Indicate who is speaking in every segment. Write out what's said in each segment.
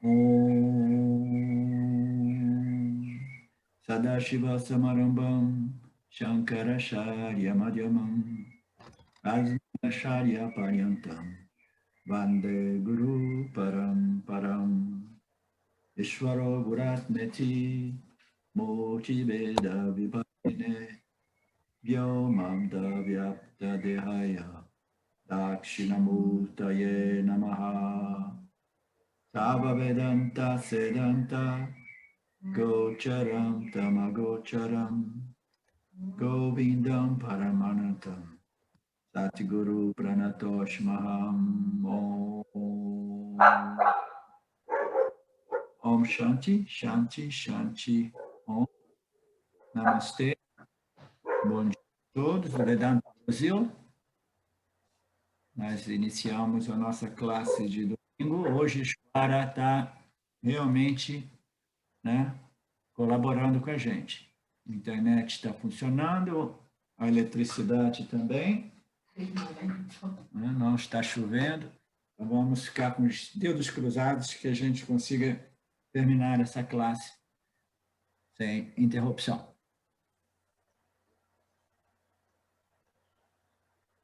Speaker 1: Om Sadashiva Samarambam Shankaracharya Madhyamam Asnacharya Paryantam Vande Guru Paramparam Ishvaro Guratmeti Mochi Veda Vipatine Vyomam Davyapta Dehaya Dakshinamurtaye Namaha Sava Vedanta Sedanta Gocharam Tamagocharam Govindam Paramanantam Satguru Pranatosh Maham Om Shanti, Shanti, Shanti Om Namastê. Bom dia a todos, Vedanta Brasil. Nós iniciamos a nossa classe de domingo. Hoje a Shwara está realmente, né, colaborando com a gente. A internet está funcionando, a eletricidade também, né, não está chovendo. Então vamos ficar com os dedos cruzados que a gente consiga terminar essa classe sem interrupção.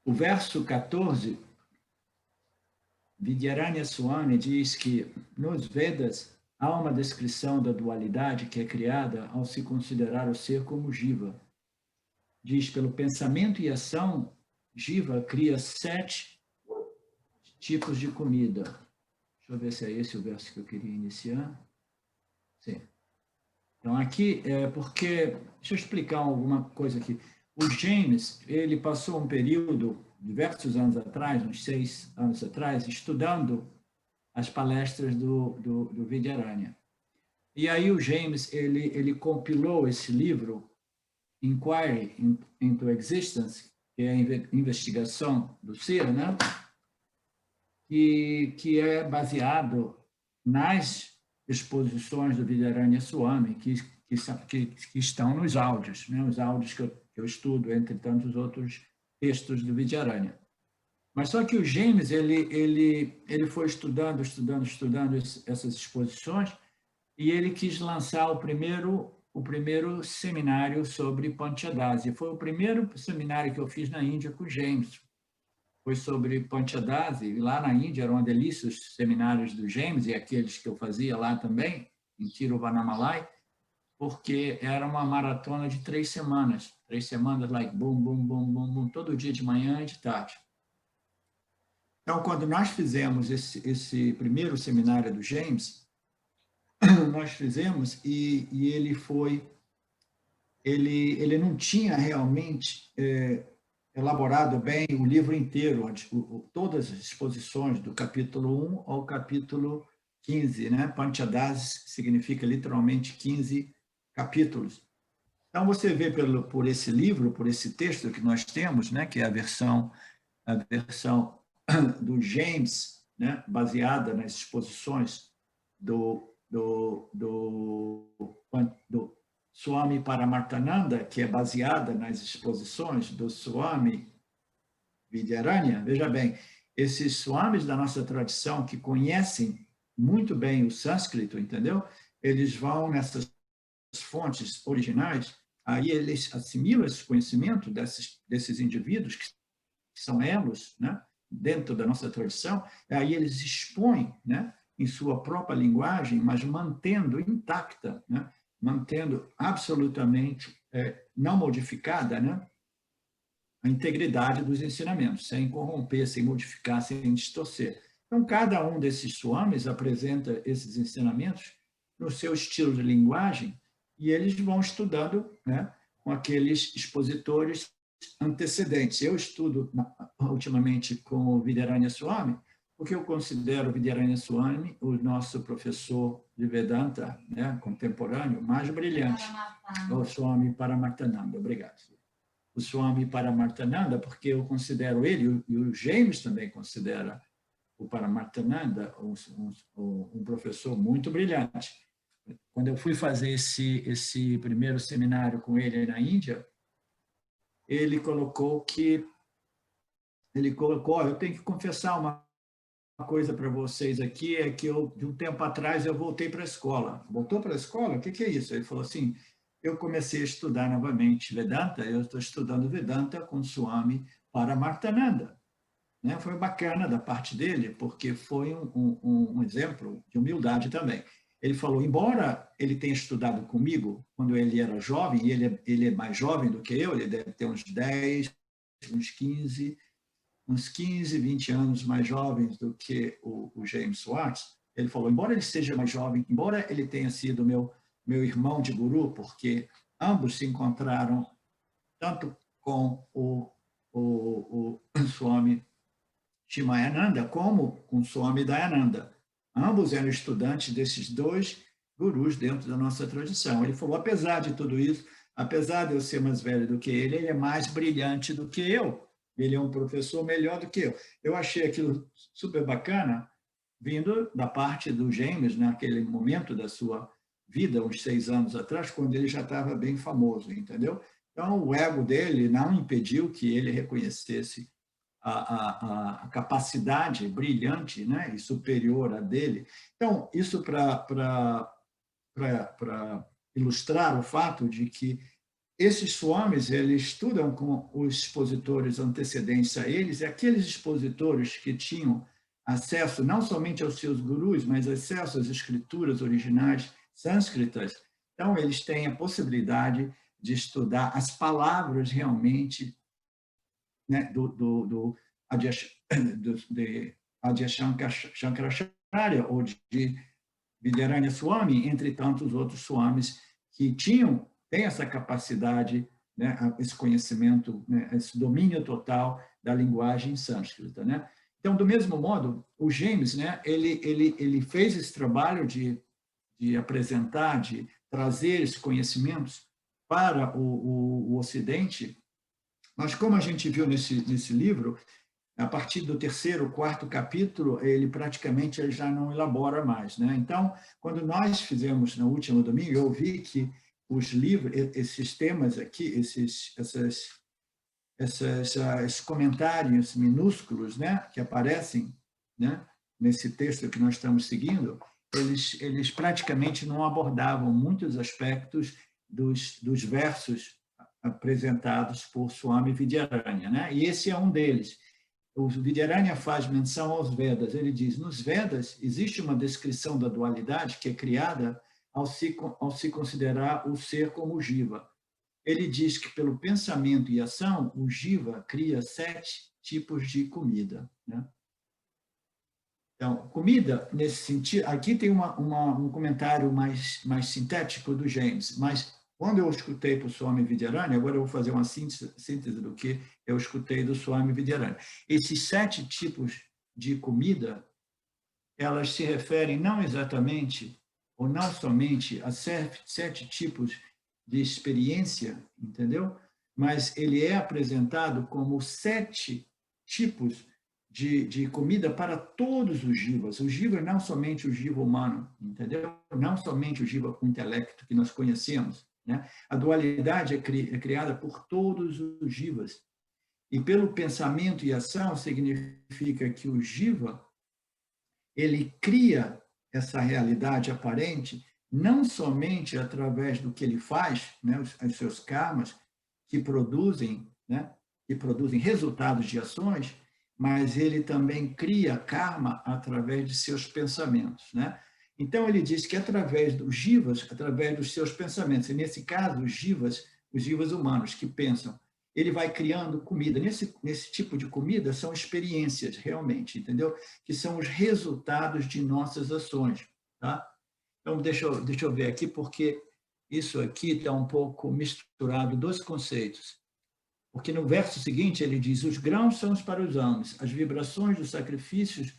Speaker 1: O verso 14, Vidyaranya Swami diz que nos Vedas há uma descrição da dualidade que é criada ao se considerar o ser como Jiva. Diz, pelo pensamento e ação, Jiva cria 7 tipos de comida. Deixa eu ver se é esse o verso que eu queria iniciar. Sim. Então, aqui é porque... Deixa eu explicar alguma coisa aqui. O James, ele passou um período, diversos anos atrás, uns 6 anos atrás, estudando as palestras do Vidyaranya. E aí o James, ele compilou esse livro, Inquiry into Existence, que é a investigação do ser, né? que é baseado nas exposições do Vidyaranya Swami, que estão nos áudios, né? Os áudios que eu estudo, entre tantos outros textos do Vidyaranya. Mas só que o James, ele foi estudando essas exposições e ele quis lançar o primeiro seminário sobre Panchadasi. Foi o primeiro seminário que eu fiz na Índia com o James. Foi sobre Panchadasi. Lá na Índia eram uma delícia os seminários do James e aqueles que eu fazia lá também, em Tiruvannamalai, porque era uma maratona de 3 semanas. 3 semanas, like, bum, bum, bum, bum, bum, todo dia de manhã e de tarde. Então, quando nós fizemos esse primeiro seminário do James, nós fizemos e ele não tinha realmente elaborado bem o livro inteiro, todas as exposições do capítulo 1 ao capítulo 15, né? Panchadasi significa literalmente 15 capítulos. Então, você vê por esse livro, por esse texto que nós temos, né? Que é a versão do James, né? Baseada nas exposições do Swami Paramartananda, que é baseada nas exposições do Swami Vidyaranya. Veja bem, esses swamis da nossa tradição que conhecem muito bem o sânscrito, entendeu? Eles vão nessas fontes originais, aí eles assimilam esse conhecimento desses indivíduos que são elos, né, dentro da nossa tradição, aí eles expõem, né, em sua própria linguagem, mas mantendo intacta, né, mantendo absolutamente não modificada, né, a integridade dos ensinamentos, sem corromper, sem modificar, sem distorcer. Então, cada um desses swamis apresenta esses ensinamentos no seu estilo de linguagem e eles vão estudando, né, com aqueles expositores antecedentes. Eu estudo ultimamente com o Vidyaranya Swami, porque eu considero o Vidyaranya Swami o nosso professor de Vedanta, né, contemporâneo, mais brilhante. O Swami Paramartananda. Obrigado. O Swami Paramartananda, porque eu considero ele, e o James também considera o Paramartananda um professor muito brilhante. Quando eu fui fazer esse primeiro seminário com ele na Índia, ele colocou, eu tenho que confessar uma coisa para vocês aqui, é que eu, de um tempo atrás, eu voltei para a escola. Voltou para a escola? O que é isso? Ele falou assim, eu comecei a estudar novamente Vedanta, eu estou estudando Vedanta com Swami Paramartananda. Né? Foi bacana da parte dele, porque foi um exemplo de humildade também. Ele falou, embora ele tenha estudado comigo quando ele era jovem, e ele é mais jovem do que eu, ele deve ter uns 10, uns 15, uns 15, 20 anos mais jovens do que o James Watts, ele falou, embora ele seja mais jovem, embora ele tenha sido meu irmão de guru, porque ambos se encontraram tanto com o Swami Shimayananda como com Swami Dayananda. Ambos eram estudantes desses dois gurus dentro da nossa tradição. Ele falou, apesar de tudo isso, apesar de eu ser mais velho do que ele é mais brilhante do que eu. Ele é um professor melhor do que eu. Eu achei aquilo super bacana, vindo da parte do James, naquele momento da sua vida, uns 6 anos atrás, quando ele já estava bem famoso, entendeu? Então, o ego dele não impediu que ele reconhecesse a capacidade brilhante, né, e superior a dele. Então, isso para ilustrar o fato de que esses swamis, eles estudam com os expositores antecedentes a eles, e aqueles expositores que tinham acesso não somente aos seus gurus, mas acesso às escrituras originais sânscritas. Então, eles têm a possibilidade de estudar as palavras realmente, né, do Adyashankaracharya ou de Vidyaranya Swami, entre tantos outros swamis que têm essa capacidade, né, esse conhecimento, né, esse domínio total da linguagem sânscrita, né? Então, do mesmo modo, o James, né, ele fez esse trabalho de apresentar, de trazer esses conhecimentos para o Ocidente, mas como a gente viu nesse livro, a partir do 3º, 4º capítulo, ele praticamente já não elabora mais, né? Então, quando nós fizemos no último domingo, eu vi que os livros, esses temas aqui, esses comentários minúsculos, né, que aparecem, né, nesse texto que nós estamos seguindo, eles praticamente não abordavam muitos aspectos dos versos apresentados por Swami Vidyaranya, né? E esse é um deles. O Vidyaranya faz menção aos Vedas. Ele diz, nos Vedas existe uma descrição da dualidade que é criada ao se considerar o ser como Jiva. Ele diz que pelo pensamento e ação, o Jiva cria 7 tipos de comida, né? Então, comida, nesse sentido, aqui tem um comentário mais sintético do James, mas quando eu escutei para o Swami Vidyaranya, agora eu vou fazer uma síntese do que eu escutei do Swami Vidyaranya. Esses 7 tipos de comida, elas se referem não exatamente, ou não somente, a 7 tipos de experiência, entendeu? Mas ele é apresentado como 7 tipos de comida para todos os jivas. O jiva não somente o jiva humano, entendeu? Não somente o jiva com intelecto que nós conhecemos, né? A dualidade é criada por todos os jivas. E pelo pensamento e ação significa que o jiva, ele cria essa realidade aparente não somente através do que ele faz, né, os seus karmas que produzem, né, que produzem resultados de ações, mas ele também cria karma através de seus pensamentos, né? Então ele diz que através dos jivas, através dos seus pensamentos, e nesse caso os jivas humanos que pensam, ele vai criando comida. Nesse tipo de comida são experiências realmente, entendeu? Que são os resultados de nossas ações, tá? Então deixa eu ver aqui porque isso aqui está um pouco misturado dos conceitos. Porque no verso seguinte ele diz, os grãos são para os homens, as vibrações dos sacrifícios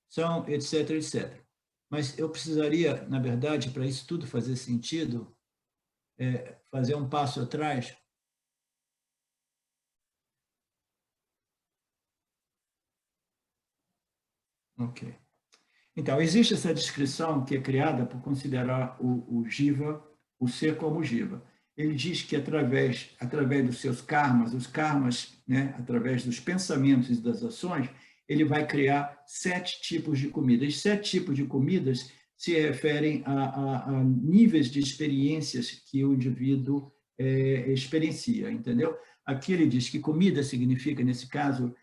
Speaker 1: são etc, etc. Mas eu precisaria, na verdade, para isso tudo fazer sentido, fazer um passo atrás. Ok. Então, existe essa descrição que é criada por considerar o Jiva, o ser como Jiva. Ele diz que através dos seus karmas, os karmas, né, através dos pensamentos e das ações, ele vai criar 7 tipos de comidas. 7 tipos de comidas se referem a níveis de experiências que o indivíduo experiencia, entendeu? Aqui ele diz que comida significa, nesse caso,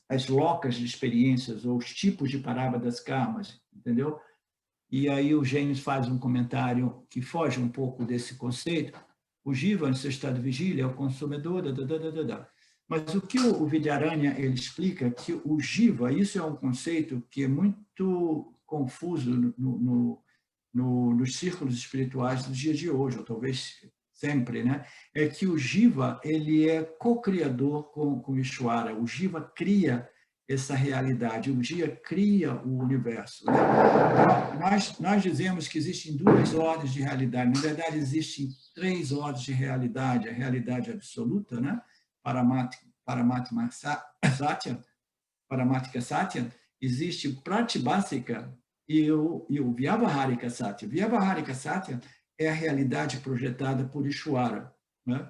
Speaker 1: as locas de experiências ou os tipos de parábola das karmas, entendeu? E aí o Gênesis faz um comentário que foge um pouco desse conceito. O Jiva, no seu estado de vigília, é o consumidor, Mas o que o Vidyaranya ele explica que o Jiva, isso é um conceito que é muito confuso nos círculos espirituais dos dias de hoje, ou talvez sempre, né? É que o Jiva ele é co-criador com Ishvara. O Jiva cria essa realidade, o Jiva cria o universo. Né? Nós dizemos que existem 2 ordens de realidade. Na verdade, existem 3 ordens de realidade. A realidade absoluta, né? Paramatma Satya, existe o Pratibhasika e o Vyavaharika Satya. Vyavaharika Satya é a realidade projetada por Ishvara. Né?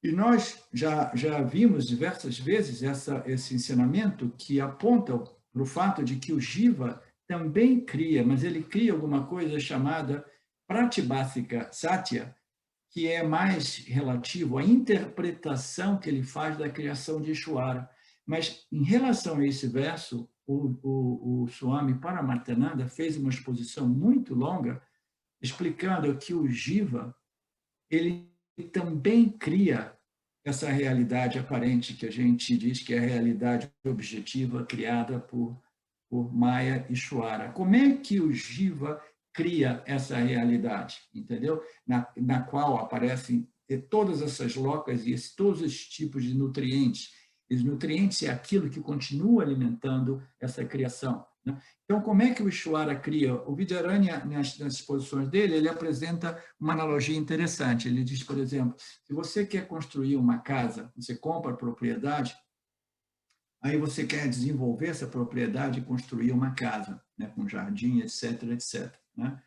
Speaker 1: E nós já vimos diversas vezes esse ensinamento que aponta para o fato de que o Jiva também cria, mas ele cria alguma coisa chamada Pratibhasika Satya, que é mais relativo à interpretação que ele faz da criação de Ishvara. Mas, em relação a esse verso, o Swami Paramarthananda fez uma exposição muito longa, explicando que o Jiva ele também cria essa realidade aparente que a gente diz que é a realidade objetiva criada por Maya e Ishvara. Como é que o Jiva cria essa realidade, entendeu? Na qual aparecem todas essas locas e todos os tipos de nutrientes. Os nutrientes é aquilo que continua alimentando essa criação. Né? Então, como é que o Ishvara cria? O Vidyaranya, nas exposições dele, ele apresenta uma analogia interessante. Ele diz, por exemplo, se você quer construir uma casa, você compra a propriedade, aí você quer desenvolver essa propriedade e construir uma casa, né, com jardim, etc, etc. Né?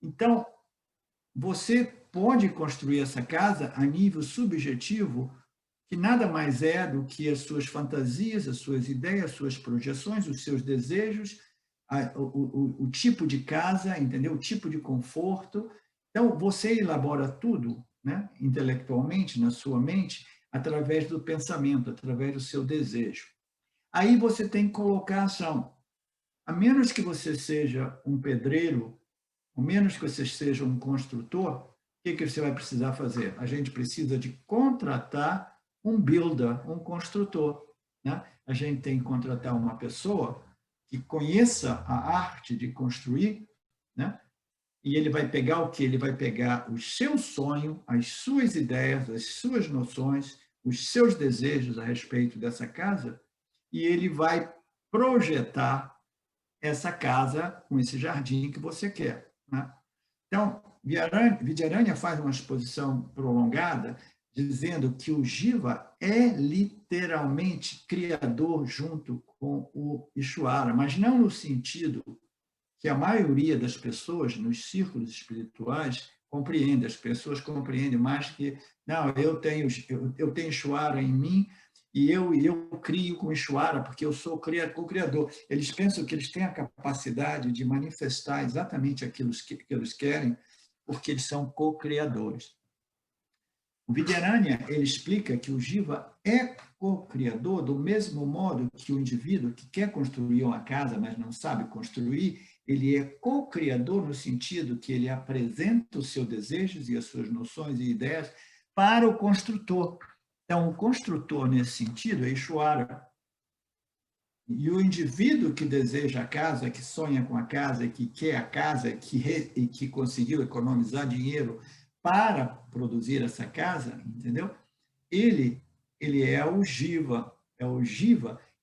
Speaker 1: Então, você pode construir essa casa a nível subjetivo, que nada mais é do que as suas fantasias, as suas ideias, as suas projeções, os seus desejos, o tipo de casa, entendeu? O tipo de conforto. Então, você elabora tudo, né, intelectualmente, na sua mente, através do pensamento, através do seu desejo. Aí você tem que colocar ação. A menos que você seja um pedreiro, a menos que você seja um construtor, o que você vai precisar fazer? A gente precisa de contratar um builder, um construtor. Né? A gente tem que contratar uma pessoa que conheça a arte de construir, né? E ele vai pegar o quê? Ele vai pegar o seu sonho, as suas ideias, as suas noções, os seus desejos a respeito dessa casa, e ele vai projetar essa casa com esse jardim que você quer. Né? Então, Vidyaranya faz uma exposição prolongada, dizendo que o Jiva é literalmente criador junto com o Ishvara, mas não no sentido que a maioria das pessoas nos círculos espirituais compreende. As pessoas compreendem mais que, não, eu tenho Ishvara em mim e eu crio com Ishvara porque eu sou co-criador. Eles pensam que eles têm a capacidade de manifestar exatamente aquilo que eles querem porque eles são co-criadores. O Vidyaranya, ele explica que o Jiva é co-criador do mesmo modo que o indivíduo que quer construir uma casa, mas não sabe construir, ele é co-criador no sentido que ele apresenta os seus desejos e as suas noções e ideias para o construtor. Então, o construtor, nesse sentido, é Ishvara. E o indivíduo que deseja a casa, que sonha com a casa, que quer a casa, e que conseguiu economizar dinheiro para produzir essa casa, entendeu? Ele é o Jiva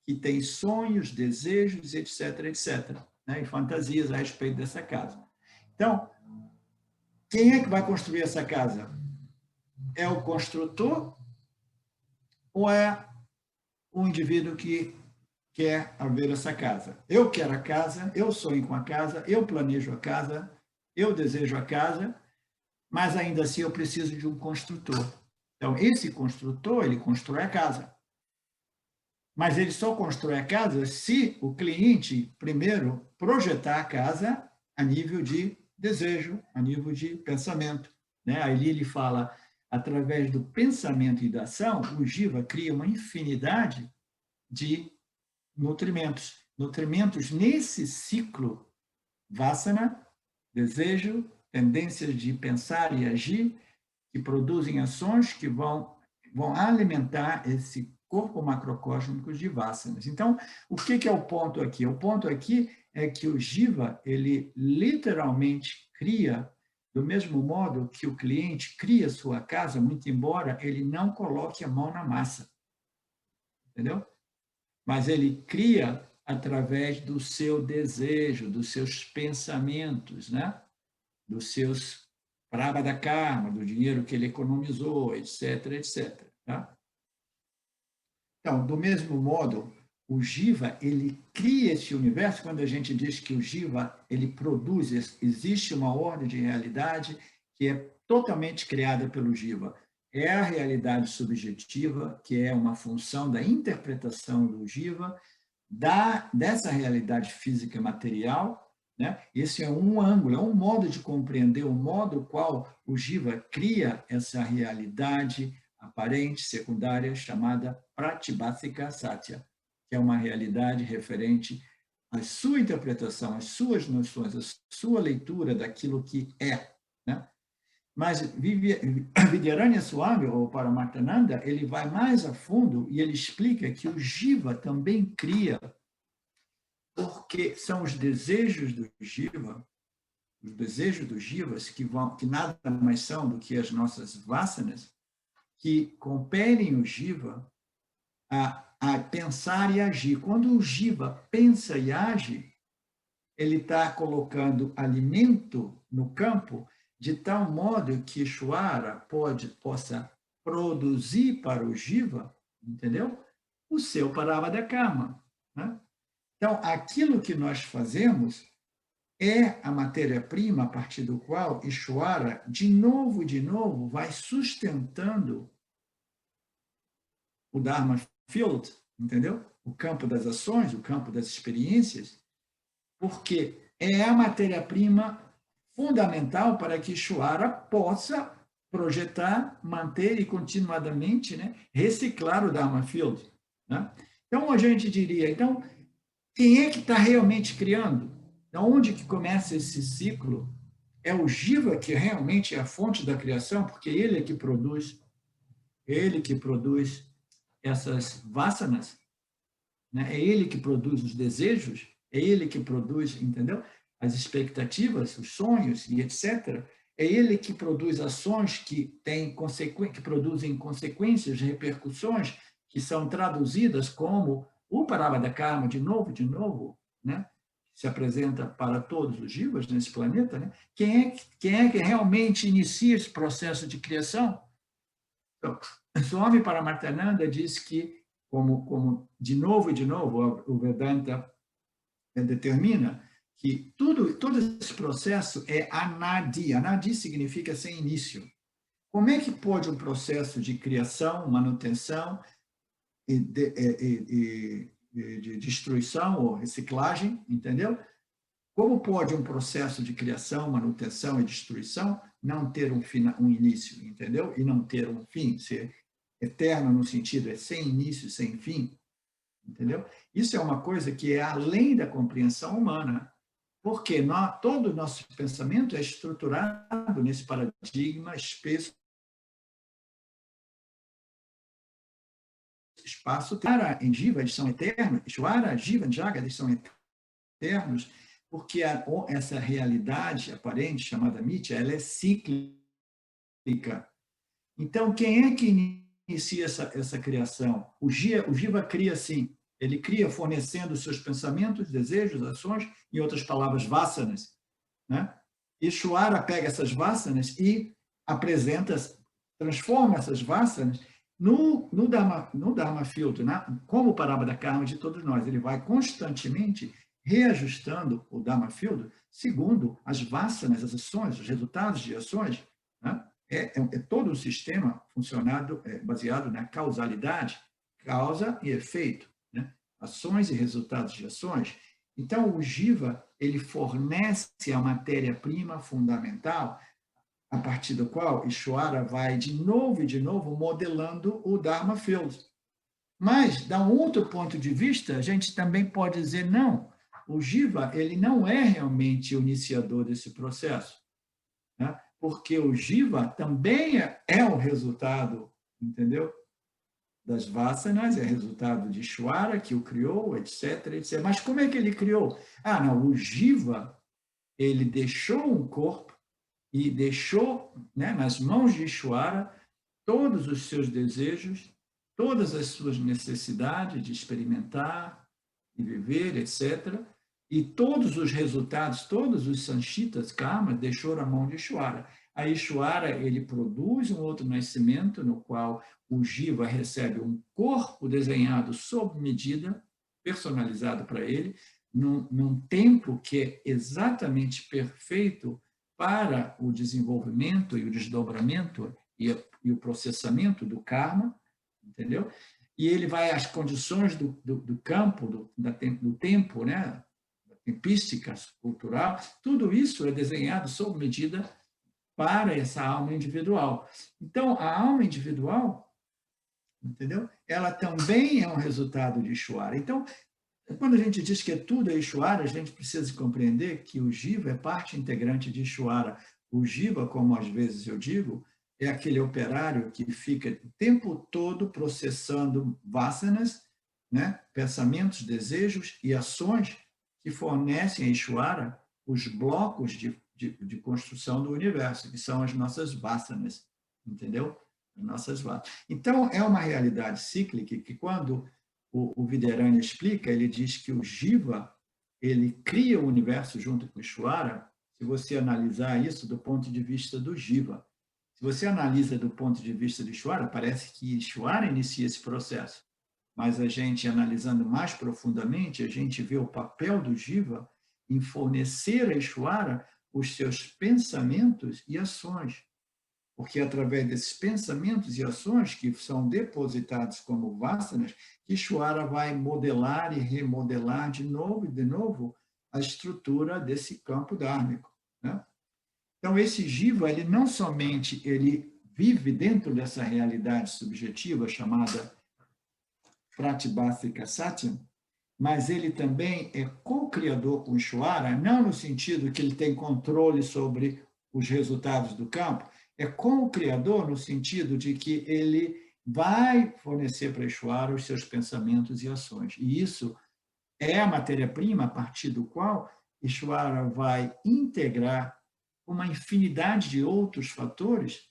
Speaker 1: que tem sonhos, desejos, etc, etc, né? E fantasias a respeito dessa casa. Então, quem é que vai construir essa casa? É o construtor ou é o indivíduo que quer haver essa casa? Eu quero a casa, eu sonho com a casa, eu planejo a casa, eu desejo a casa, mas ainda assim eu preciso de um construtor. Então, esse construtor, ele constrói a casa. Mas ele só constrói a casa se o cliente, primeiro, projetar a casa a nível de desejo, a nível de pensamento. Né? Aí ele fala, através do pensamento e da ação, o Jiva cria uma infinidade de nutrimentos. Nutrimentos nesse ciclo, Vasana, desejo, tendências de pensar e agir, que produzem ações que vão alimentar esse corpo macrocósmico de Vasanas. Então, o que é o ponto aqui? O ponto aqui é que o Jiva, ele literalmente cria, do mesmo modo que o cliente cria sua casa, muito embora ele não coloque a mão na massa. Entendeu? Mas ele cria através do seu desejo, dos seus pensamentos, né? Dos seus prabha karma, do dinheiro que ele economizou, etc, etc. Tá? Então, do mesmo modo, o Jiva, ele cria esse universo. Quando a gente diz que o Jiva, ele produz, existe uma ordem de realidade que é totalmente criada pelo Jiva. É a realidade subjetiva, que é uma função da interpretação do Jiva, dessa realidade física material, né? Esse é um ângulo, é um modo de compreender o modo qual o Jiva cria essa realidade aparente, secundária, chamada Pratibhasika Satya, que é uma realidade referente à sua interpretação, às suas noções, à sua leitura daquilo que é. Né? Mas Vidyaranya Swami, ou Paramarthananda, ele vai mais a fundo e ele explica que o Jiva também cria, porque são os desejos do Jiva, os desejos dos Jivas, que nada mais são do que as nossas vasanas, que compelem o Jiva a pensar e agir. Quando o Jiva pensa e age, ele está colocando alimento no campo de tal modo que Ishvara possa produzir para o Jiva, entendeu? O seu Parabhada Karma. Né? Então, aquilo que nós fazemos é a matéria-prima a partir do qual Ishvara, de novo, vai sustentando o Dharma Field, entendeu? O campo das ações, o campo das experiências, porque é a matéria-prima fundamental para que Ishvara possa projetar, manter e continuadamente, né, reciclar o Dharma Field. Né? Então, a gente diria, então, quem é que está realmente criando? De onde que começa esse ciclo? É o Jiva que realmente é a fonte da criação, porque ele que produz essas vasanas, né? É ele que produz os desejos, é ele que produz, entendeu? As expectativas, os sonhos e etc. É ele que produz ações que produzem consequências, repercussões, que são traduzidas como o Parabhada Karma, de novo, né? Se apresenta para todos os jivas nesse planeta, né? Quem é que realmente inicia esse processo de criação? Então, Swami Paramarthananda diz que, como de novo, o Vedanta determina que todo esse processo é anadi. Anadi significa sem início. Como é que pode um processo de criação, manutenção e de destruição ou reciclagem, entendeu? Como pode um processo de criação, manutenção e destruição não ter um início, entendeu? E não ter um fim, ser eterno no sentido é sem início, sem fim, entendeu? Isso é uma coisa que é além da compreensão humana, porque todo o nosso pensamento é estruturado nesse paradigma espaço. Em Jiva, eles são eternos, Ishvara, Jiva, Jaga, eles são eternos, porque essa realidade aparente, chamada Mitya, ela é cíclica. Então, quem é que inicia essa criação? O Jiva cria assim, ele cria fornecendo os seus pensamentos, desejos, ações, em outras palavras, vasanas. Né? Ishvara pega essas vasanas e apresenta, transforma essas vasanas no Dharma Field, né? Como o Parabhada Karma de todos nós. Ele vai constantemente reajustando o Dharma Field segundo as vasanas, as ações, os resultados de ações. Né? É todo um sistema baseado na causalidade, causa e efeito. ações e resultados de ações. Então, o Jiva, ele fornece a matéria-prima fundamental a partir do qual Ishvara vai de novo e de novo modelando o Dharma Field. Mas, da um outro ponto de vista, a gente também pode dizer, não, o Jiva ele não é realmente o iniciador desse processo, né? Porque o Jiva também é o resultado, entendeu? Das vasanas, é resultado de Ishvara, que o criou, etc, etc. Mas como é que ele criou? Ah, não, o Jiva, ele deixou um corpo e deixou, né, nas mãos de Ishvara todos os seus desejos, todas as suas necessidades de experimentar e viver, etc. E todos os resultados, todos os sanchitas, karma, deixou na mão de Ishvara. A Ishvara, ele produz um outro nascimento, no qual o Jiva recebe um corpo desenhado sob medida, personalizado para ele, num tempo que é exatamente perfeito para o desenvolvimento e o desdobramento e o processamento do karma, entendeu? E ele vai às condições do campo, do tempo, né? Da tempística cultural, tudo isso é desenhado sob medida para essa alma individual. Então, a alma individual, entendeu? Ela também é um resultado de Ishvara. Então, quando a gente diz que tudo é Ishvara, a gente precisa compreender que o Jiva é parte integrante de Ishvara. O Jiva, como às vezes eu digo, é aquele operário que fica o tempo todo processando vasanas, né? Pensamentos, desejos e ações que fornecem a Ishvara os blocos de construção do universo, que são as nossas vasanas, entendeu? As nossas vasanas. Então, é uma realidade cíclica que, quando o Vidyaranya explica, ele diz que o Jiva, ele cria o universo junto com o Ishvara, se você analisar isso do ponto de vista do Jiva. Se você analisa do ponto de vista do Ishvara, parece que Ishvara inicia esse processo. Mas a gente, analisando mais profundamente, a gente vê o papel do Jiva em fornecer a Ishvara os seus pensamentos e ações. Porque é através desses pensamentos e ações que são depositados como vasanas, que Ishvara vai modelar e remodelar de novo a estrutura desse campo dármico, né? Então, esse Jiva, ele não somente ele vive dentro dessa realidade subjetiva chamada Pratibhasika Satyam, mas ele também é co-criador com Ishvara, não no sentido que ele tem controle sobre os resultados do campo, é co-criador no sentido de que ele vai fornecer para Ishvara os seus pensamentos e ações. E isso é a matéria-prima a partir do qual Ishvara vai integrar uma infinidade de outros fatores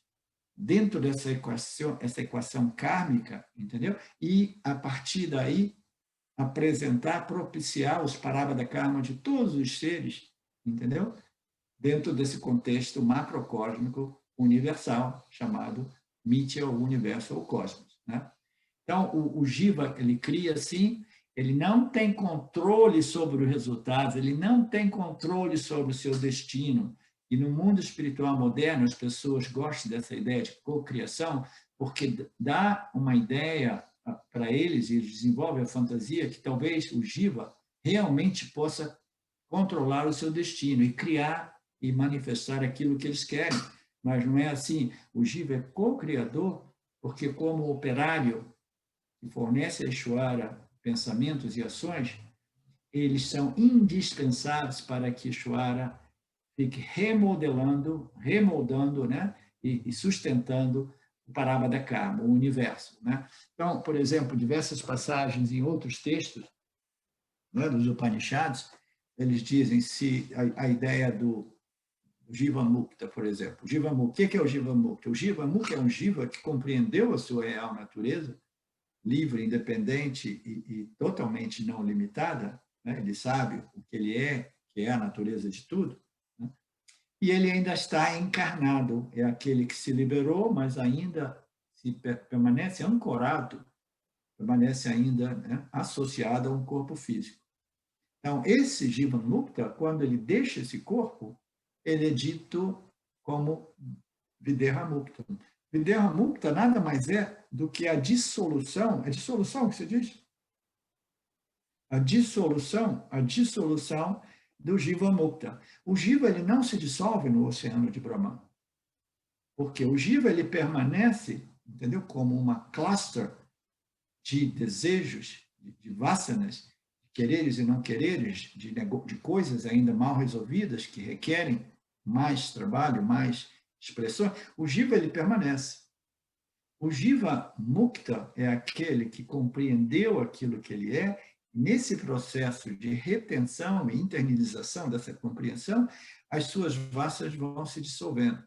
Speaker 1: dentro dessa equação kármica, entendeu? E, a partir daí, apresentar, propiciar os parabhada karma de todos os seres, entendeu? Dentro desse contexto macrocósmico universal, chamado Mithya, o universo ou cosmos, né? Então, o Jiva, ele cria assim, ele não tem controle sobre os resultados, ele não tem controle sobre o seu destino. E no mundo espiritual moderno, as pessoas gostam dessa ideia de cocriação, porque dá uma ideia para eles, e eles desenvolvem a fantasia que talvez o Jiva realmente possa controlar o seu destino e criar e manifestar aquilo que eles querem. Mas não é assim. O Jiva é co-criador, porque como operário que fornece a Ishvara pensamentos e ações, eles são indispensáveis para que Ishvara fique remoldando, né? E sustentando o Parabhada Karma, o universo, né? Então, por exemplo, diversas passagens em outros textos, né, dos Upanishads, eles dizem se a ideia do Jiva Mukta, por exemplo. O Jiva Mukta, o que é o Jiva Mukta? O Jiva Mukta é um Jiva que compreendeu a sua real natureza, livre, independente e totalmente não limitada, né? Ele sabe o que ele é, que é a natureza de tudo, né? E ele ainda está encarnado, é aquele que se liberou, mas ainda permanece ancorado, permanece ainda, né, associado a um corpo físico. Então, esse Jivan Mukta, quando ele deixa esse corpo, ele é dito como Videha Mukta. Videha Mukta nada mais é do que a dissolução. É dissolução que se diz? a dissolução do Jiva Mukta. O Jiva ele não se dissolve no oceano de Brahman, porque o Jiva ele permanece, entendeu, como uma cluster de desejos, de vasanas, de quereres e não quereres, de coisas ainda mal resolvidas que requerem mais trabalho, mais expressão. O Jiva ele permanece. O Jiva Mukta é aquele que compreendeu aquilo que ele é. Nesse processo de retenção e internalização dessa compreensão, as suas vasanas vão se dissolvendo.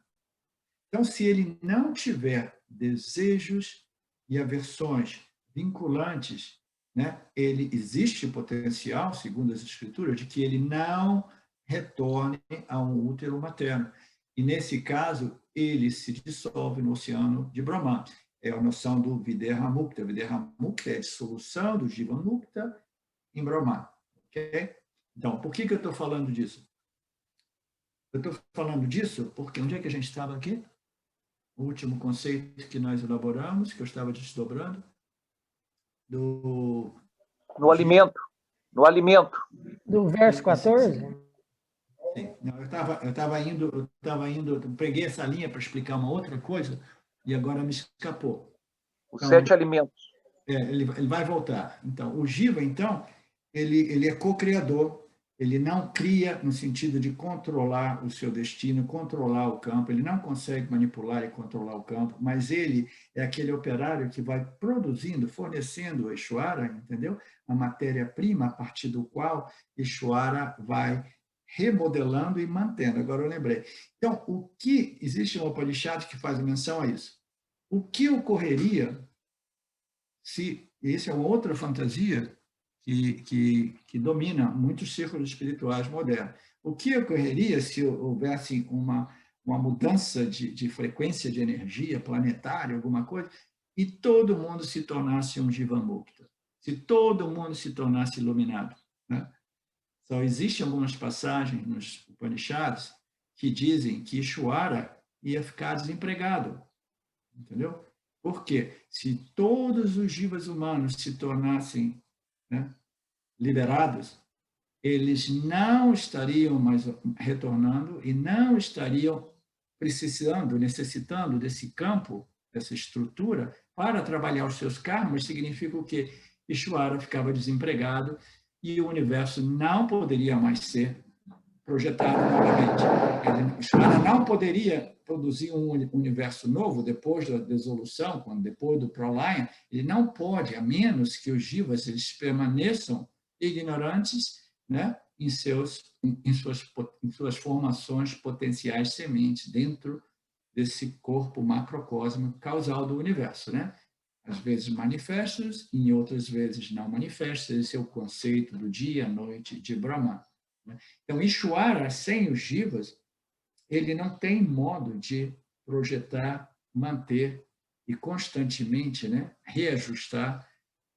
Speaker 1: Então, se ele não tiver desejos e aversões vinculantes, né, existe potencial, segundo as escrituras, de que ele não retorne a um útero materno. E, nesse caso, ele se dissolve no oceano de Brahman. É a noção do Videha Mukta. Videha Mukta é a dissolução do Jiva Mukta em Brahman. Okay? Então, por que eu estou falando disso? Eu estou falando disso porque onde é que a gente estava aqui? O último conceito que nós elaboramos, que eu estava desdobrando,
Speaker 2: no alimento.
Speaker 3: Do verso 14?
Speaker 1: Sim. Não, eu estava indo, peguei essa linha para explicar uma outra coisa e agora me escapou.
Speaker 2: Os 7 alimentos.
Speaker 1: Ele vai voltar. Então, o Jiva, então, ele é co-criador. Ele não cria no sentido de controlar o seu destino, controlar o campo. Ele não consegue manipular e controlar o campo, mas ele é aquele operário que vai produzindo, fornecendo o Ishvara, entendeu? A matéria-prima a partir do qual Ishvara vai remodelando e mantendo. Agora eu lembrei. Então, existe um Upanishad que faz menção a isso. O que ocorreria se, essa é uma outra fantasia que domina muitos círculos espirituais modernos, o que ocorreria se houvesse uma mudança de frequência de energia planetária, alguma coisa, e todo mundo se tornasse um Jiva Mukta, se todo mundo se tornasse iluminado, né? Só existem algumas passagens nos Upanishads que dizem que Ishvara ia ficar desempregado, entendeu? Por quê? Se todos os jivas humanos se tornassem, né, liberados, eles não estariam mais retornando e não estariam necessitando desse campo, dessa estrutura, para trabalhar os seus karmas. Significa o quê? Ishvara ficava desempregado e o universo não poderia mais ser projetado novamente. Ishvara não poderia produzir um universo novo depois da dissolução, depois do Pralaya. Ele não pode, a menos que os jivas eles permaneçam ignorantes, né, em suas formações potenciais sementes dentro desse corpo macrocósmico causal do universo, né? Às vezes manifestos, em outras vezes não manifestos. Esse é o conceito do dia, noite de Brahman. Então, Ishvara, sem os jivas, ele não tem modo de projetar, manter e constantemente, né, reajustar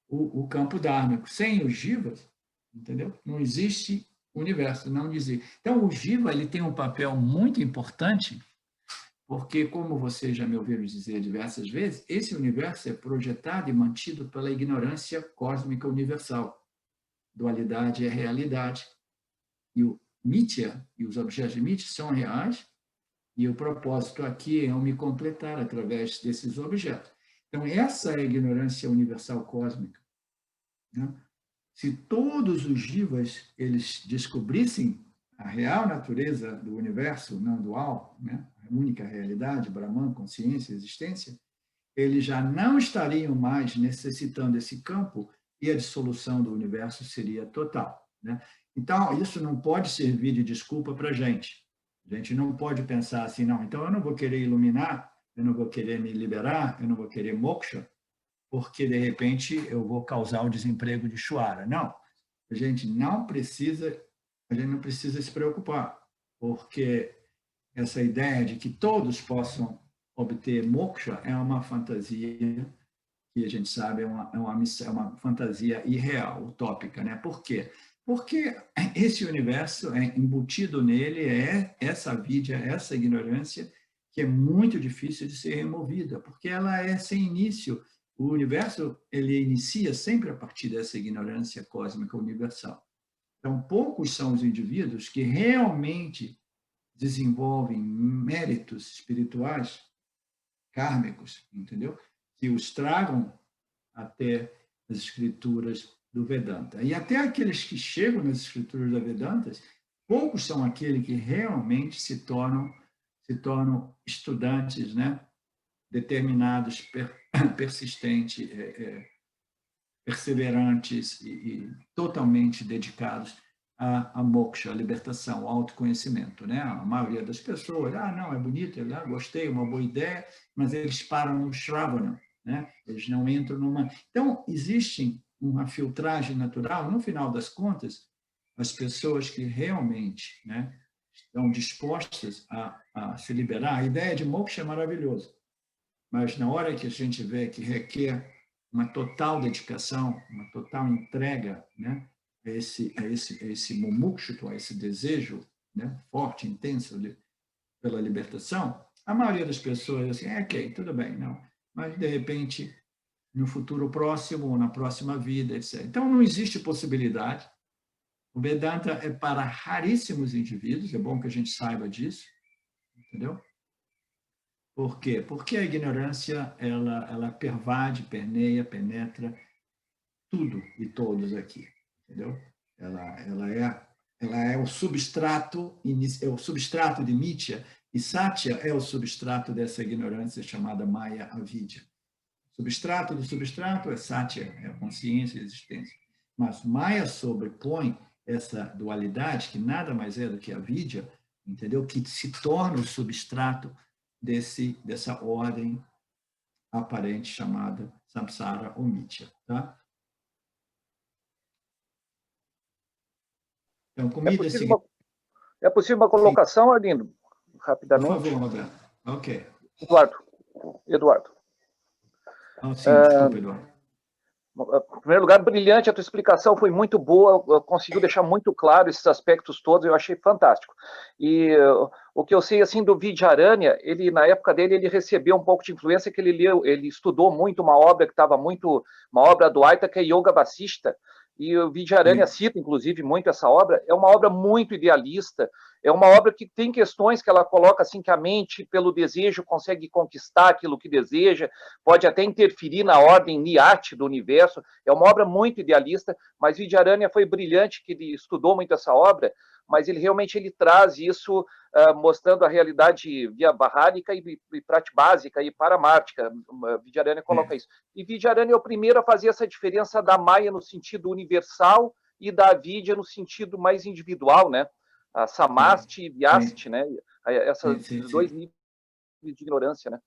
Speaker 1: o campo dármico. Sem os jivas, entendeu? Não existe universo, não existe. Então, o jiva ele tem um papel muito importante, porque, como vocês já me ouviram dizer diversas vezes, esse universo é projetado e mantido pela ignorância cósmica universal. Dualidade é realidade. E o Mithya e os objetos de Mithya são reais, e o propósito aqui é eu me completar através desses objetos. Então, essa é a ignorância universal cósmica, né? Se todos os jivas eles descobrissem a real natureza do universo não dual, né? A única realidade, Brahman, consciência, existência, eles já não estariam mais necessitando desse campo e a dissolução do universo seria total, né? Então, isso não pode servir de desculpa para a gente. A gente não pode pensar assim, não, então eu não vou querer iluminar, eu não vou querer me liberar, eu não vou querer moksha, porque, de repente, eu vou causar o desemprego de Ishvara. Não, a gente não precisa se preocupar, porque essa ideia de que todos possam obter moksha é uma fantasia que a gente sabe é uma fantasia irreal, utópica, né? Por quê? Porque esse universo, embutido nele, é essa avidya, essa ignorância, que é muito difícil de ser removida, porque ela é sem início O universo, ele inicia sempre a partir dessa ignorância cósmica universal. Então, poucos são os indivíduos que realmente desenvolvem méritos espirituais, kármicos, entendeu? Que os tragam até as escrituras do Vedanta. E até aqueles que chegam nas escrituras da Vedanta, poucos são aqueles que realmente se tornam estudantes, né? Determinados, persistentes, perseverantes e totalmente dedicados a moksha, a libertação, ao autoconhecimento, né? A maioria das pessoas, não, é bonito, gostei, uma boa ideia, mas eles param no Shravana, né? Eles não entram numa... Então, existe uma filtragem natural, no final das contas, as pessoas que realmente, né, estão dispostas a se liberar. A ideia de moksha é maravilhosa, mas na hora que a gente vê que requer uma total dedicação, uma total entrega, né, a esse mumukshutva, a esse desejo, né, forte, intenso pela libertação, a maioria das pessoas assim, ok, tudo bem, não, mas de repente no futuro próximo ou na próxima vida, etc. Então não existe possibilidade. O Vedanta é para raríssimos indivíduos, é bom que a gente saiba disso, entendeu? Por quê? Porque a ignorância, ela pervade, permeia, penetra tudo e todos aqui, entendeu? Ela é o substrato de Mitya, e Satya é o substrato dessa ignorância chamada Maya Avidya. O substrato do substrato é Satya, é a consciência e a existência. Mas Maya sobrepõe essa dualidade, que nada mais é do que a Vidya, entendeu? Que se torna o substrato dessa ordem aparente chamada samsara ou mitya, tá? Então, comida
Speaker 2: é possível uma colocação, Arlindo? Rapidamente.
Speaker 1: Por favor, Roberto. Ok.
Speaker 2: Eduardo.
Speaker 1: Sim, desculpa, Eduardo.
Speaker 2: Em primeiro lugar, brilhante, a tua explicação foi muito boa, conseguiu deixar muito claro esses aspectos todos, eu achei fantástico. E o que eu sei assim do Vidyaranya, ele na época dele ele recebeu um pouco de influência, que ele estudou muito uma obra uma obra do Aitaka Yoga Vasishta, e o Vidyaranya cita, inclusive, muito essa obra. É uma obra muito idealista, é uma obra que tem questões que ela coloca assim, que a mente, pelo desejo, consegue conquistar aquilo que deseja, pode até interferir na ordem Niyati do universo. É uma obra muito idealista, mas Vidyaranya foi brilhante, que ele estudou muito essa obra, mas ele realmente traz isso mostrando a realidade vyavahárika e pratibásica e paramártica. Vidyaranya coloca isso. E Vidyaranya é o primeiro a fazer essa diferença da Maya no sentido universal e da Avidya no sentido mais individual, né? A Samasti e Vyasti, né? Esses dois níveis de ignorância, né?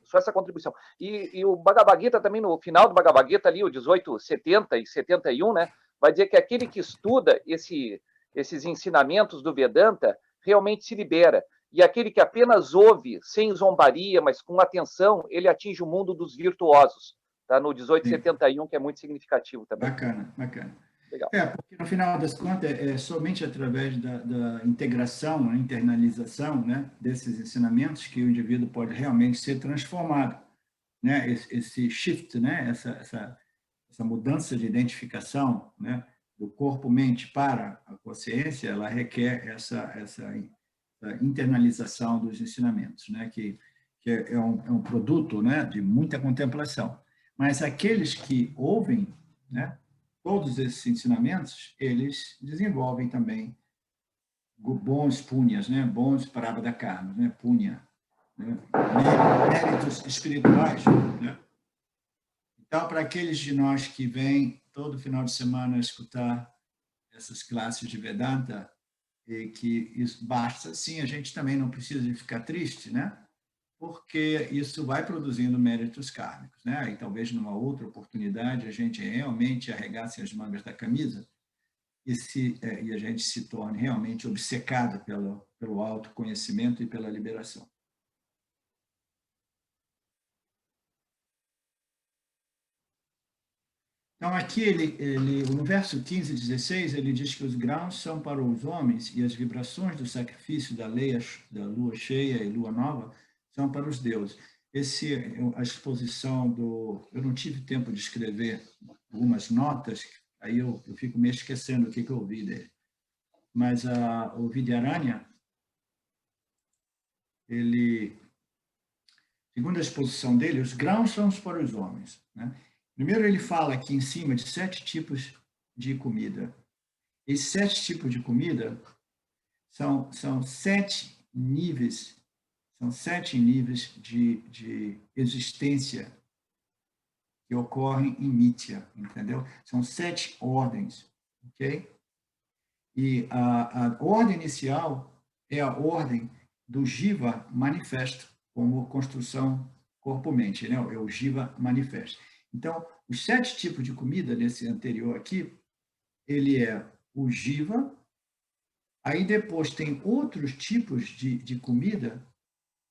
Speaker 2: Só essa contribuição. E o Bhagavad Gita também, no final do Bhagavad Gita, ali, o 1870 e 71, né? Vai dizer que aquele que estuda esses ensinamentos do Vedanta realmente se libera. E aquele que apenas ouve, sem zombaria, mas com atenção, ele atinge o mundo dos virtuosos. Tá? No 1871, que é muito significativo também.
Speaker 1: Bacana, bacana.
Speaker 2: Legal.
Speaker 1: Porque no final das contas, é somente através da integração, a internalização, né, desses ensinamentos que o indivíduo pode realmente ser transformado. Né? Esse shift, né? essa mudança de identificação, né? Do corpo-mente para a consciência, ela requer essa internalização dos ensinamentos, né? que é um produto, né? De muita contemplação. Mas aqueles que ouvem, né? Todos esses ensinamentos, eles desenvolvem também bons punhas, né? Bons parabada karma, né? Punha, né? Méritos espirituais, né? Então, para aqueles de nós que vêm todo final de semana escutar essas classes de Vedanta, e que isso basta, sim, a gente também não precisa de ficar triste, né? Porque isso vai produzindo méritos kármicos, né? E talvez numa outra oportunidade a gente realmente arregace as mangas da camisa e a gente se torne realmente obcecado pelo autoconhecimento e pela liberação. Então, aqui, no verso 15 e 16, ele diz que os grãos são para os homens e as vibrações do sacrifício da lua cheia e lua nova são para os deuses. a exposição eu não tive tempo de escrever algumas notas, aí eu fico meio esquecendo o que eu ouvi dele. Mas o Vidyaranya, segundo a exposição dele, os grãos são para os homens, né? Primeiro ele fala aqui em cima de 7 tipos de comida. Esses 7 tipos de comida são 7 níveis, de existência que ocorrem em Mithya, entendeu? São 7 ordens, ok? E a ordem inicial é a ordem do Jiva manifesto, como construção corpo-mente, né? É o Jiva manifesto. Então, os 7 tipos de comida, nesse anterior aqui, ele é o Jiva, aí depois tem outros tipos de comida,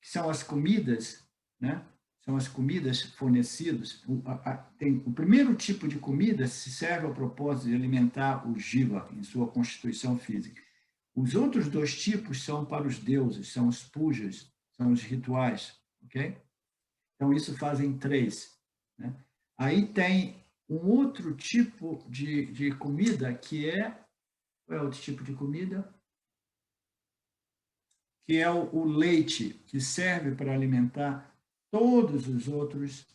Speaker 1: que são as comidas, né? São as comidas fornecidas. O primeiro tipo de comida se serve ao propósito de alimentar o Jiva em sua constituição física. Os outros 2 tipos são para os deuses, são os pujas, são os rituais, ok? Então, isso fazem 3, né? Aí tem um outro tipo de comida que é... Qual é o outro tipo de comida? Que é o leite, que serve para alimentar todos os outros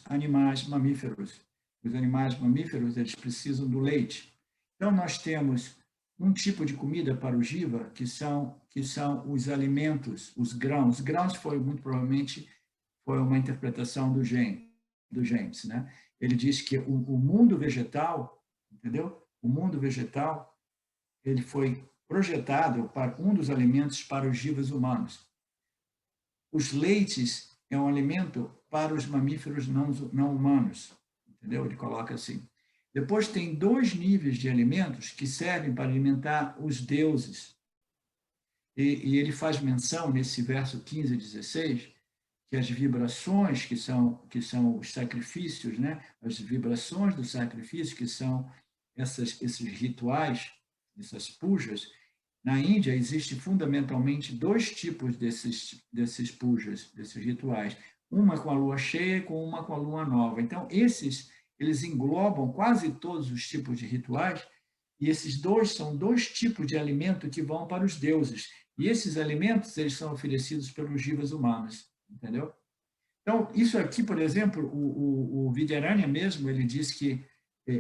Speaker 1: animais mamíferos. Os animais mamíferos, eles precisam do leite. Então, nós temos um tipo de comida para o Jiva, que são os alimentos, os grãos. Os grãos muito provavelmente foi uma interpretação do James, né? Ele diz que o mundo vegetal, entendeu? O mundo vegetal, ele foi projetado para um dos alimentos para os jivas humanos. Os leites é um alimento para os mamíferos não humanos, entendeu? Ele coloca assim. Depois tem 2 níveis de alimentos que servem para alimentar os deuses. E ele faz menção nesse verso 15 e 16 que as vibrações que são os sacrifícios, né? As vibrações do sacrifício, que são esses rituais, essas pujas. Na Índia, existem fundamentalmente 2 tipos desses pujas, desses rituais. Uma com a lua cheia e uma com a lua nova. Então, eles englobam quase todos os tipos de rituais, e esses 2 são 2 tipos de alimento que vão para os deuses. E esses alimentos, eles são oferecidos pelos jivas humanos, entendeu? Então, isso aqui, por exemplo, o Vidyaranya mesmo, ele diz que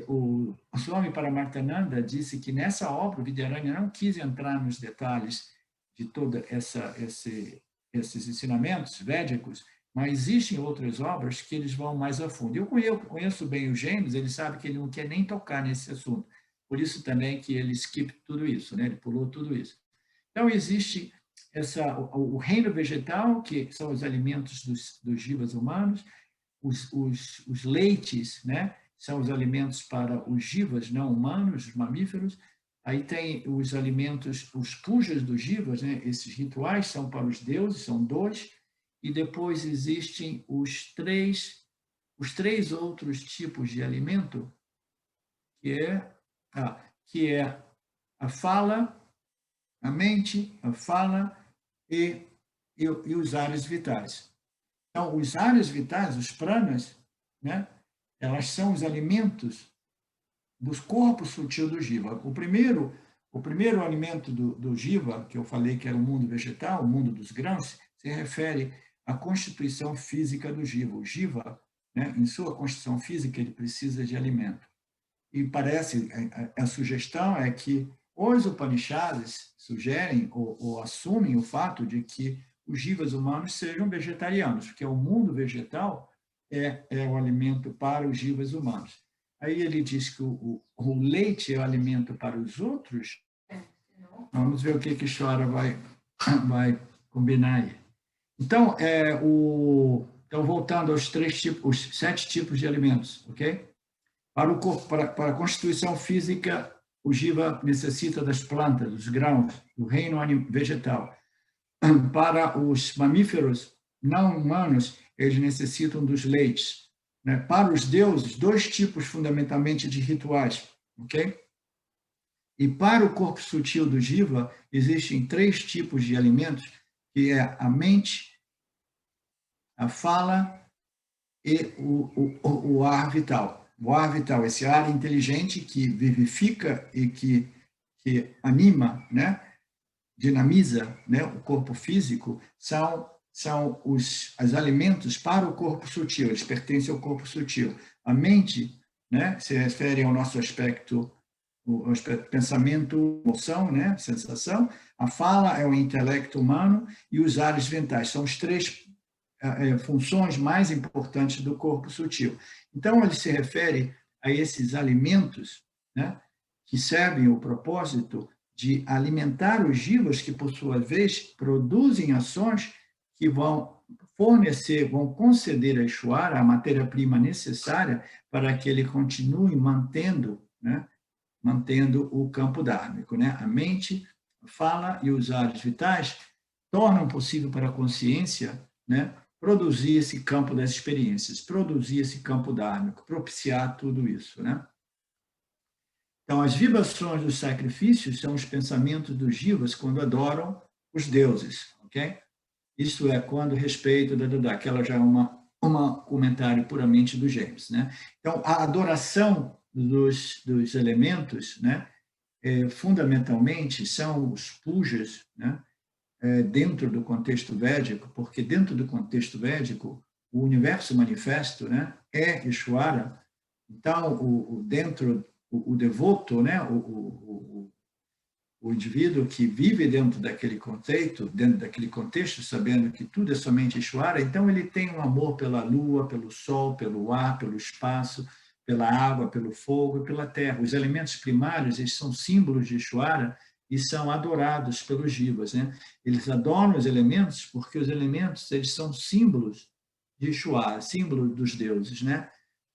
Speaker 1: o Swami Paramarthananda disse que nessa obra o Vidyaranya não quis entrar nos detalhes de toda esses ensinamentos védicos, mas existem outras obras que eles vão mais a fundo. Eu conheço bem o James, ele sabe que ele não quer nem tocar nesse assunto. Por isso também que ele skip tudo isso, né? Ele pulou tudo isso. Então, existe o reino vegetal, que são os alimentos dos jivas humanos, os leites, né? São os alimentos para os jivas não humanos, os mamíferos. Aí tem os alimentos, os pujas dos jivas, né? Esses rituais são para os deuses, são 2. E depois existem os três outros tipos de alimento, que é a fala, a mente, a fala e os áreas vitais. Então, os áreas vitais, os pranas, né? Elas são os alimentos dos corpos sutil do Jiva. O primeiro alimento do Jiva, que eu falei que era o mundo vegetal, o mundo dos grãos, se refere à constituição física do Jiva. O Jiva, né, em sua constituição física, ele precisa de alimento. E parece, a sugestão é que os Upanishads sugerem ou assumem o fato de que os jivas humanos sejam vegetarianos, porque o mundo vegetal é o alimento para os jivas humanos. Aí ele diz que o leite é o alimento para os outros. Vamos ver o que a Shora vai combinar aí. Então, voltando aos 7 tipos de alimentos, ok? Para o corpo, para a constituição física, o jiva necessita das plantas, dos grãos, do reino vegetal. Para os mamíferos não humanos, eles necessitam dos leites. Né? Para os deuses, 2 tipos fundamentalmente de rituais, ok? E para o corpo sutil do jiva, existem 3 tipos de alimentos, que é a mente, a fala e o ar vital. O ar vital, esse ar inteligente que vivifica e que anima, né? Dinamiza, né? O corpo físico, são os alimentos para o corpo sutil, eles pertencem ao corpo sutil. A mente, né, se refere ao nosso aspecto, o aspecto pensamento, emoção, né, sensação. A fala é o intelecto humano e os ares mentais. São os três funções mais importantes do corpo sutil. Então, ele se refere a esses alimentos, né, que servem o propósito de alimentar os jivas que, por sua vez, produzem ações que vão fornecer, vão conceder a Ishvara a matéria-prima necessária para que ele continue mantendo, né, mantendo o campo dármico, né? A mente, a fala e os ares vitais tornam possível para a consciência, né, produzir esse campo das experiências, produzir esse campo dármico, propiciar tudo isso, né? Então, as vibrações dos sacrifícios são os pensamentos dos jivas quando adoram os deuses, ok? Isso é quando respeito, aquela já é uma comentário puramente do James, né? Então, a adoração dos elementos, né, fundamentalmente são os pujas, né, dentro do contexto védico, porque dentro do contexto védico o universo manifesto, né, é Ishvara. Então, o devoto, né, o indivíduo que vive dentro daquele contexto, sabendo que tudo é somente Ishvara, então ele tem um amor pela lua, pelo sol, pelo ar, pelo espaço, pela água, pelo fogo e pela terra. Os elementos primários, eles são símbolos de Ishvara e são adorados pelos jivas, né? Eles adoram os elementos porque os elementos, eles são símbolos de Ishvara, símbolos dos deuses, né?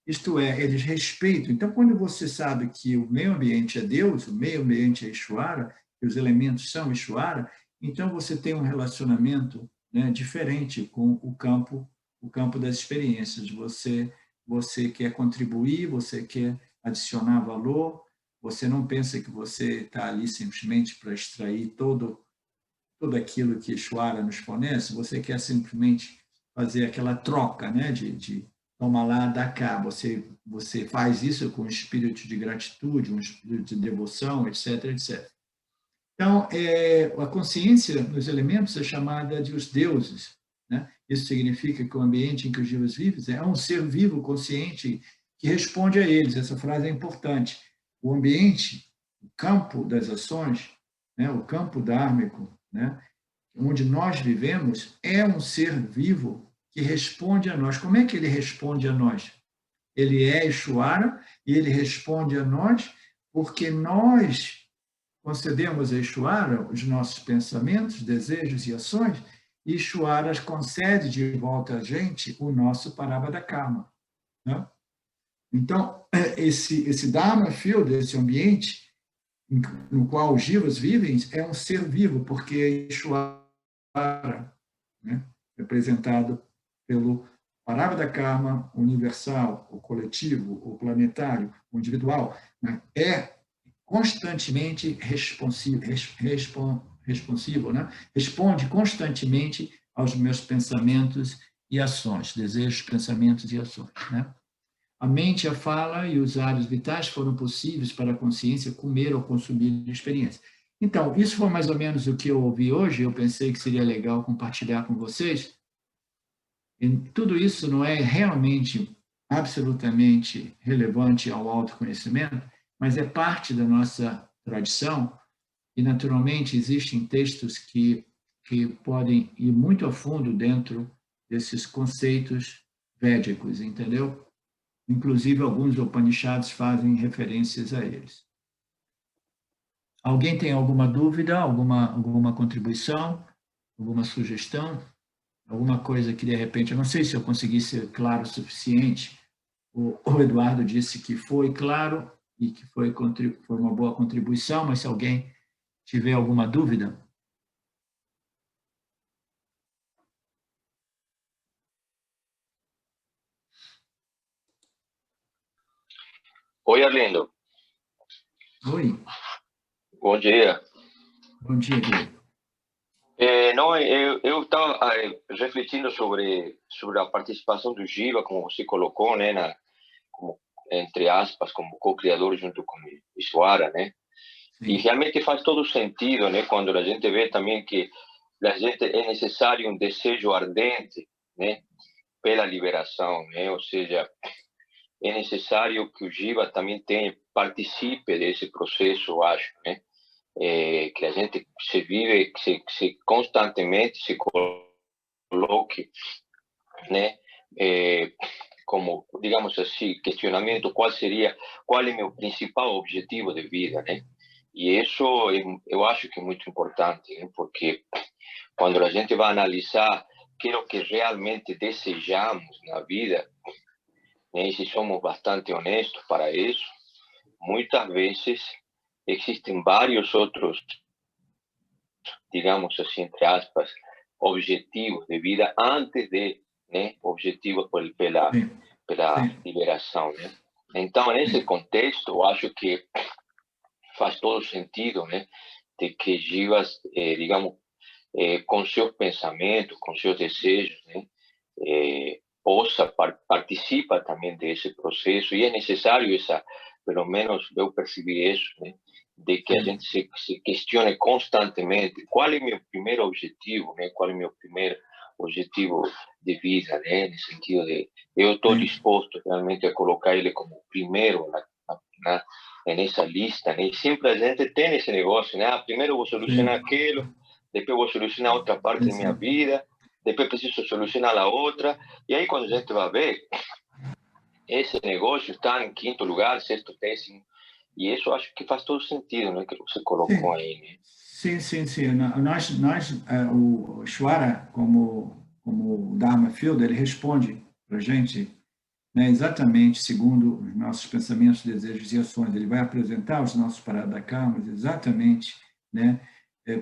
Speaker 1: Isto é, eles respeitam. Então, quando você sabe que o meio ambiente é Deus, o meio ambiente é Ishvara, que os elementos são Ishvara, então você tem um relacionamento, né, diferente com o campo das experiências. Você quer contribuir, você quer adicionar valor, você não pensa que você está ali simplesmente para extrair tudo aquilo que Ishvara nos fornece, você quer simplesmente fazer aquela troca, né, de toma lá, dá cá. Você faz isso com um espírito de gratitude, um espírito de devoção, etc, etc. Então, a consciência nos elementos é chamada de os deuses, né? Isso significa que o ambiente em que os jivas vivem é um ser vivo, consciente, que responde a eles. Essa frase é importante. O ambiente, o campo das ações, né? O campo dármico, né? Onde nós vivemos, é um ser vivo que responde a nós. Como é que ele responde a nós? Ele é Ishvara e ele responde a nós porque nós concedemos a Ishvara os nossos pensamentos, desejos e ações, e Ishvara concede de volta a gente o nosso Parabhada Karma, né? Então, esse Dharma Field, esse ambiente no qual os jivas vivem, é um ser vivo, porque é Ishvara, né, representado pelo Parabhada Karma universal, o coletivo, o planetário, o individual, né, é constantemente responsivo, né? Responde constantemente aos meus pensamentos e ações, desejos, pensamentos e ações, né? A mente, a fala e os ares vitais foram possíveis para a consciência comer ou consumir experiência. Então, isso foi mais ou menos o que eu ouvi hoje. Eu pensei que seria legal compartilhar com vocês. E tudo isso não é realmente, absolutamente relevante ao autoconhecimento, mas é parte da nossa tradição e, naturalmente, existem textos que podem ir muito a fundo dentro desses conceitos védicos, entendeu? Inclusive, alguns Upanishads fazem referências a eles. Alguém tem alguma dúvida, alguma contribuição, alguma sugestão? Alguma coisa que, de repente, eu não sei se eu consegui ser claro o suficiente. O Eduardo disse que foi claro e que foi uma boa contribuição, mas se alguém tiver alguma dúvida...
Speaker 4: Oi, Arlindo.
Speaker 1: Oi.
Speaker 4: Bom dia.
Speaker 1: Bom dia, querido.
Speaker 4: Não, eu estava refletindo sobre a participação do Giva, como você colocou, né, como, entre aspas, como co-criador junto com Ishwara, né?
Speaker 1: Sim.
Speaker 4: E realmente faz todo sentido, né, quando a gente vê também que a gente é necessário um desejo ardente, né, pela liberação, né? Ou seja, é necessário que o Jiva também participe desse processo, eu acho, né? Que a gente se constantemente se coloque, né? Como, digamos assim, questionamento qual é meu principal objetivo de vida, né? E isso eu acho que é muito importante, né? Porque quando a gente vai analisar aquilo que realmente desejamos na vida, né? E se somos bastante honestos para isso, muitas vezes existem vários outros, digamos assim, entre aspas, objetivos de vida antes de, né, objetivos pela
Speaker 1: Sim.
Speaker 4: liberação, né? Então, nesse contexto, eu acho que faz todo sentido, né, de que Jivas, digamos, com seus pensamentos, com seus desejos, né, participa também desse processo, e é necessário pelo menos eu percebi isso, né, de que a gente se questione constantemente qual é meu primeiro objetivo, né, qual é meu primeiro objetivo de vida, né, no sentido de eu estou disposto realmente a colocar ele como primeiro nessa lista, né, e sempre a gente tem esse negócio, né, primeiro eu vou solucionar aquilo, depois vou solucionar outra parte da minha vida, depois preciso solucionar a outra, e aí quando a gente vai ver, esse negócio está em quinto lugar, sexto, décimo, e isso acho que faz todo sentido, né, que você colocou aí, né?
Speaker 1: Sim. O Shwara, como o Dharma Field, ele responde para a gente, né, exatamente segundo os nossos pensamentos, desejos e ações. Ele vai apresentar os nossos paradakamas exatamente, né,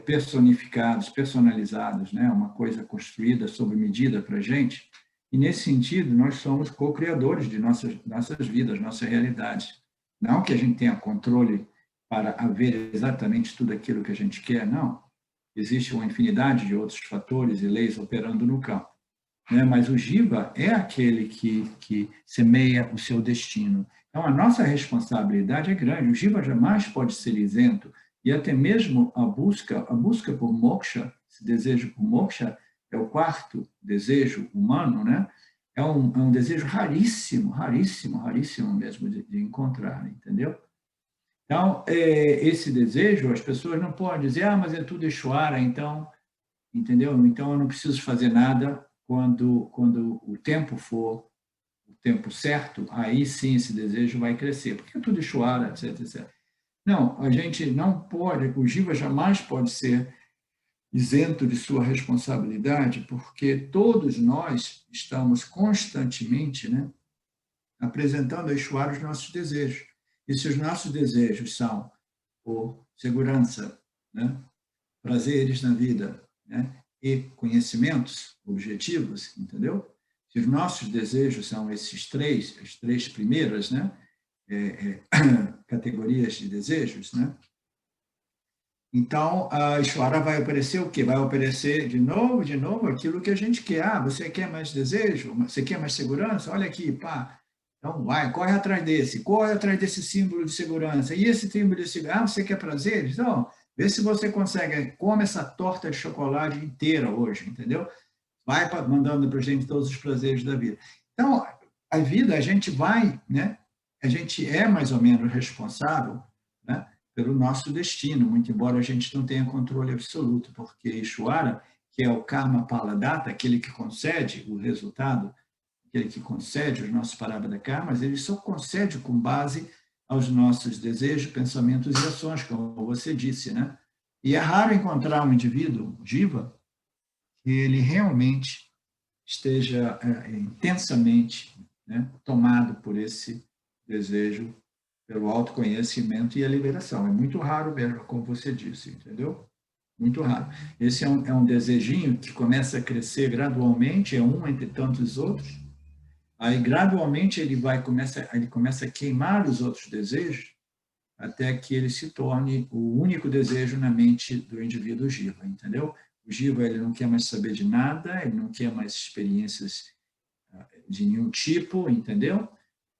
Speaker 1: personificados, personalizados, né, uma coisa construída sob medida para a gente. E, nesse sentido, nós somos co-criadores de nossas vidas, nossa realidade. Não que a gente tenha controle para haver exatamente tudo aquilo que a gente quer, não. Existe uma infinidade de outros fatores e leis operando no campo, né? Mas o Jiva é aquele que semeia o seu destino. Então, a nossa responsabilidade é grande. O Jiva jamais pode ser isento. E até mesmo a busca por moksha, esse desejo por moksha, é o quarto desejo humano, né? É um desejo raríssimo mesmo de encontrar, entendeu? Então, esse desejo, as pessoas não podem dizer, mas é tudo Ishwara, então, entendeu? Então, eu não preciso fazer nada quando o tempo for o tempo certo, aí sim esse desejo vai crescer, porque é tudo Ishwara, etc. Não, a gente não pode, o Jiva jamais pode ser isento de sua responsabilidade, porque todos nós estamos constantemente, né, apresentando a Ishwara os nossos desejos. E se os nossos desejos são por segurança, né, prazeres na vida, né, e conhecimentos objetivos, entendeu? Se os nossos desejos são as três primeiras, né, categorias de desejos, né? Então, a Ishvara vai oferecer o quê? Vai oferecer de novo aquilo que a gente quer. Ah, você quer mais desejo? Você quer mais segurança? Olha aqui, pá. Então, corre atrás desse símbolo de segurança. E esse símbolo de segurança, você quer prazer? Então, vê se você consegue, come essa torta de chocolate inteira hoje, entendeu? Vai mandando para a gente todos os prazeres da vida. Então, a vida, a gente vai, né? A gente é mais ou menos responsável, né, pelo nosso destino, muito embora a gente não tenha controle absoluto, porque Ishwara, que é o Karma Paladata, aquele que concede o resultado, aquele que concede os nossos Parabhada Karmas, ele só concede com base aos nossos desejos, pensamentos e ações, como você disse, né? E é raro encontrar um indivíduo, Jiva, que ele realmente esteja intensamente, né, tomado por esse desejo, pelo autoconhecimento e a liberação. É muito raro mesmo, como você disse, entendeu? Muito raro. Esse é um desejinho que começa a crescer gradualmente, é um entre tantos outros. Aí, gradualmente, ele começa a queimar os outros desejos, até que ele se torne o único desejo na mente do indivíduo Jiva, entendeu? O Jiva, ele não quer mais saber de nada, ele não quer mais experiências de nenhum tipo, entendeu?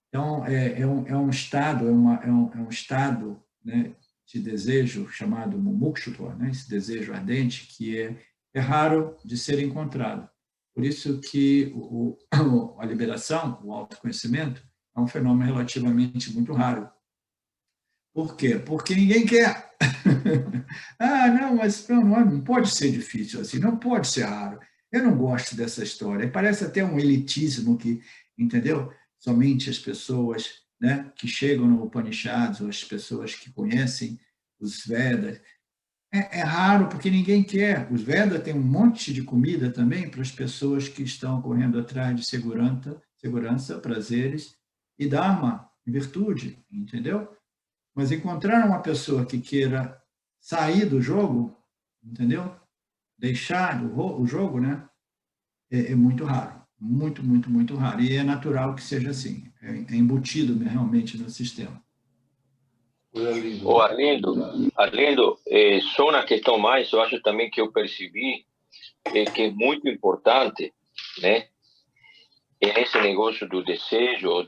Speaker 1: Então, é um estado, é um estado, né, de desejo chamado mumukshutva, né, esse desejo ardente, que é raro de ser encontrado. Por isso que a liberação, o autoconhecimento, é um fenômeno relativamente muito raro. Por quê? Porque ninguém quer. Não, mas não pode ser difícil assim, não pode ser raro. Eu não gosto dessa história. Parece até um elitismo que, entendeu? Somente as pessoas, né, que chegam no Upanishads, ou as pessoas que conhecem os Vedas. É raro porque ninguém quer. Os Vedas têm um monte de comida também para as pessoas que estão correndo atrás de segurança, prazeres e dharma, virtude, entendeu? Mas encontrar uma pessoa que queira sair do jogo, entendeu? Deixar o jogo, né? É muito raro. Muito, muito, muito raro. E é natural que seja assim. É embutido realmente no sistema.
Speaker 4: Arlindo, só na questão mais, eu acho também que eu percebi que é muito importante, né? Nesse negócio do desejo,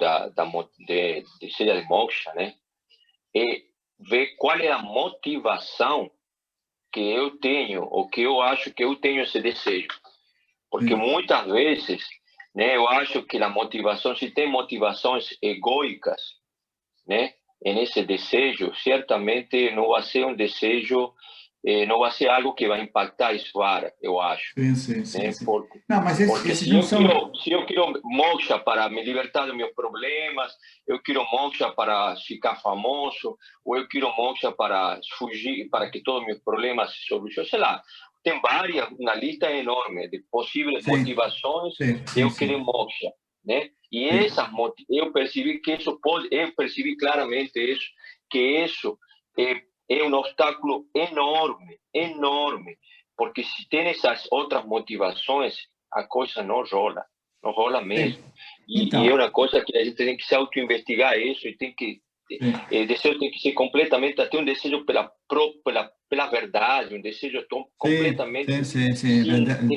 Speaker 4: seja de moksha, né? É ver qual é a motivação que eu tenho, ou que eu acho que eu tenho esse desejo. Porque muitas vezes, né, eu acho que a motivação, se tem motivações egóicas, né, nesse desejo, certamente não vai ser um desejo, não vai ser algo que vai impactar a esfera, eu acho.
Speaker 1: Sim.
Speaker 4: Porque,
Speaker 1: não, mas
Speaker 4: porque se eu quero moksha para me libertar dos meus problemas, eu quero moksha para ficar famoso, ou eu quero moksha para fugir, para que todos os meus problemas se solucionem, sei lá. Tem várias, uma lista enorme de possíveis motivações de eu querer moksha, né? E eu percebi que eu percebi claramente isso, que isso é um obstáculo enorme, porque se tem essas outras motivações, a coisa não rola mesmo. E é uma coisa que a gente tem que se auto-investigar isso, e tem que o desejo tem que ser completamente, até um desejo pela verdade, um desejo completamente...
Speaker 1: Sim.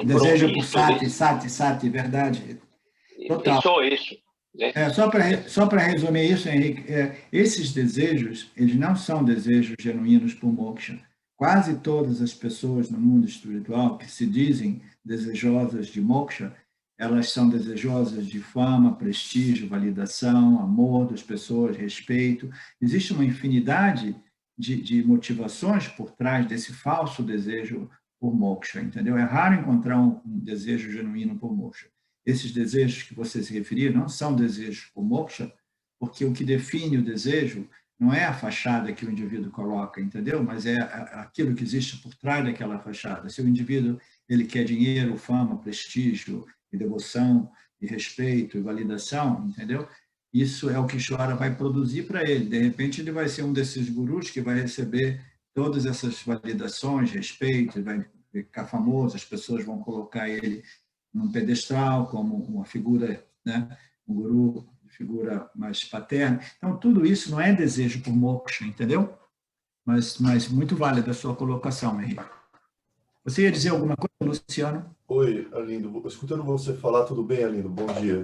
Speaker 1: Desejo por sati, verdade. Total.
Speaker 4: É só isso. Né?
Speaker 1: Só para resumir isso, Henrique, esses desejos, eles não são desejos genuínos por moksha. Quase todas as pessoas no mundo espiritual que se dizem desejosas de moksha, elas são desejosas de fama, prestígio, validação, amor das pessoas, respeito. Existe uma infinidade de motivações por trás desse falso desejo por moksha, entendeu? É raro encontrar um desejo genuíno por moksha. Esses desejos que você se referia não são desejos por moksha, porque o que define o desejo não é a fachada que o indivíduo coloca, entendeu? Mas é aquilo que existe por trás daquela fachada. Se o indivíduo ele quer dinheiro, fama, prestígio, e devoção, e respeito, e validação, entendeu? Isso é o que Ishvara vai produzir para ele. De repente, ele vai ser um desses gurus que vai receber todas essas validações, respeito, vai ficar famoso, as pessoas vão colocar ele num pedestal como uma figura, né? Um guru, figura mais paterna. Então, tudo isso não é desejo por moksha, entendeu? Mas muito válida a sua colocação, Henrique. Você ia dizer alguma coisa, Luciano?
Speaker 5: Oi, Arlindo. Escutando você falar, tudo bem, Arlindo? Bom dia.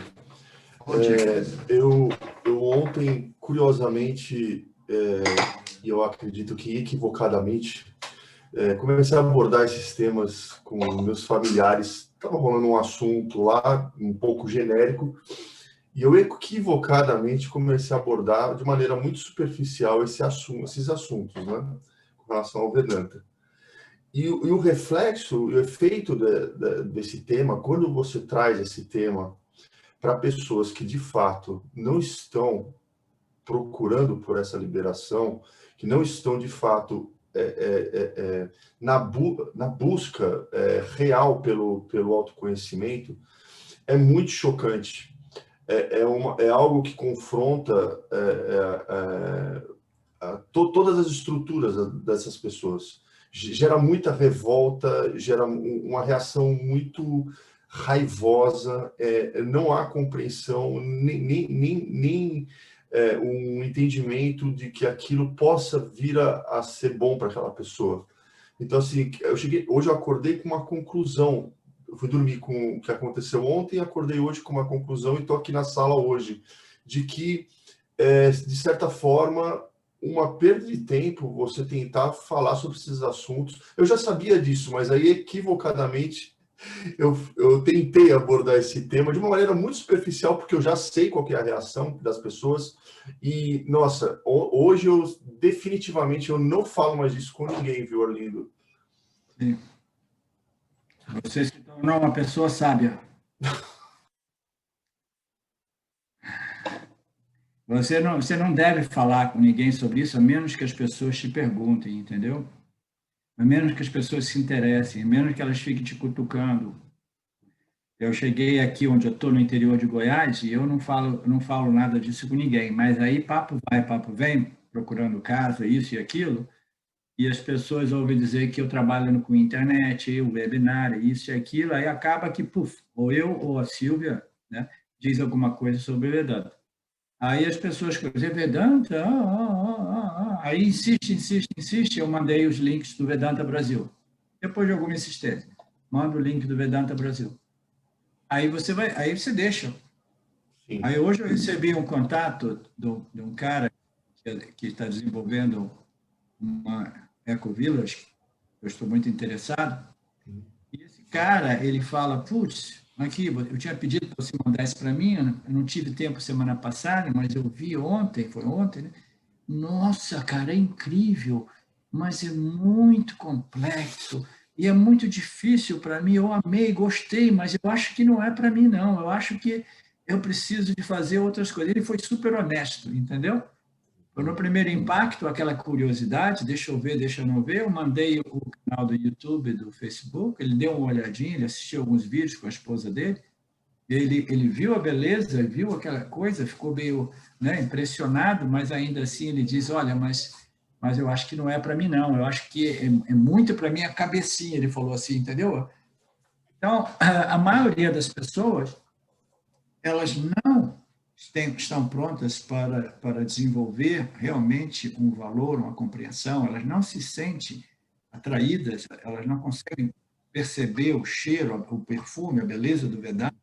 Speaker 1: Bom dia.
Speaker 5: Eu ontem, curiosamente, e eu acredito que equivocadamente, comecei a abordar esses temas com meus familiares. Estava rolando um assunto lá, um pouco genérico, e eu equivocadamente comecei a abordar de maneira muito superficial esses assuntos, né, com relação ao Vedanta. E o reflexo, o efeito desse tema, quando você traz esse tema para pessoas que, de fato, não estão procurando por essa liberação, que não estão, de fato, na busca real pelo autoconhecimento, é muito chocante. É algo que confronta todas as estruturas dessas pessoas. Gera muita revolta, gera uma reação muito raivosa, não há compreensão, nem um entendimento de que aquilo possa vir a ser bom para aquela pessoa. Então, assim, hoje eu acordei com uma conclusão. Eu fui dormir com o que aconteceu ontem, acordei hoje com uma conclusão e estou aqui na sala hoje, de que, de certa forma, uma perda de tempo você tentar falar sobre esses assuntos. Eu já sabia disso, mas aí, equivocadamente, eu tentei abordar esse tema de uma maneira muito superficial, porque eu já sei qual que é a reação das pessoas. E, nossa, hoje eu definitivamente eu não falo mais disso com ninguém, viu, Arlindo?
Speaker 1: Sim. Você se tornou uma pessoa sábia. Você não deve falar com ninguém sobre isso, a menos que as pessoas te perguntem, entendeu? A menos que as pessoas se interessem, a menos que elas fiquem te cutucando. Eu cheguei aqui onde eu estou, no interior de Goiás, e eu não falo nada disso com ninguém, mas aí papo vai, papo vem, procurando casa, isso e aquilo, e as pessoas ouvem dizer que eu trabalho com internet, o webinar, isso e aquilo, aí acaba que, puf, ou eu ou a Silvia, né, diz alguma coisa sobre Vedanta. Aí as pessoas dizem, Vedanta, aí insiste, eu mandei os links do Vedanta Brasil. Depois de alguma insistência, mando o link do Vedanta Brasil. Aí você deixa. Sim. Aí hoje eu recebi um contato de um cara que está desenvolvendo uma Eco-Village, eu estou muito interessado, e esse cara, ele fala, putz, aqui, eu tinha pedido para você mandar isso para mim, eu não tive tempo semana passada, mas eu vi ontem, foi ontem, né? Nossa, cara, é incrível, mas é muito complexo, e é muito difícil para mim, eu amei, gostei, mas eu acho que não é para mim, não, eu acho que eu preciso de fazer outras coisas. Ele foi super honesto, entendeu? No primeiro impacto, aquela curiosidade, deixa eu ver, deixa eu não ver, eu mandei o canal do YouTube, do Facebook, ele deu uma olhadinha, ele assistiu alguns vídeos com a esposa dele, ele viu a beleza, viu aquela coisa, ficou meio, né, impressionado, mas ainda assim ele diz, olha, mas eu acho que não é para mim não, eu acho que é muito para minha cabecinha, ele falou assim, entendeu? Então, a maioria das pessoas, elas não estão prontas para desenvolver realmente um valor, uma compreensão, elas não se sentem atraídas, elas não conseguem perceber o cheiro, o perfume, a beleza do Vedanta.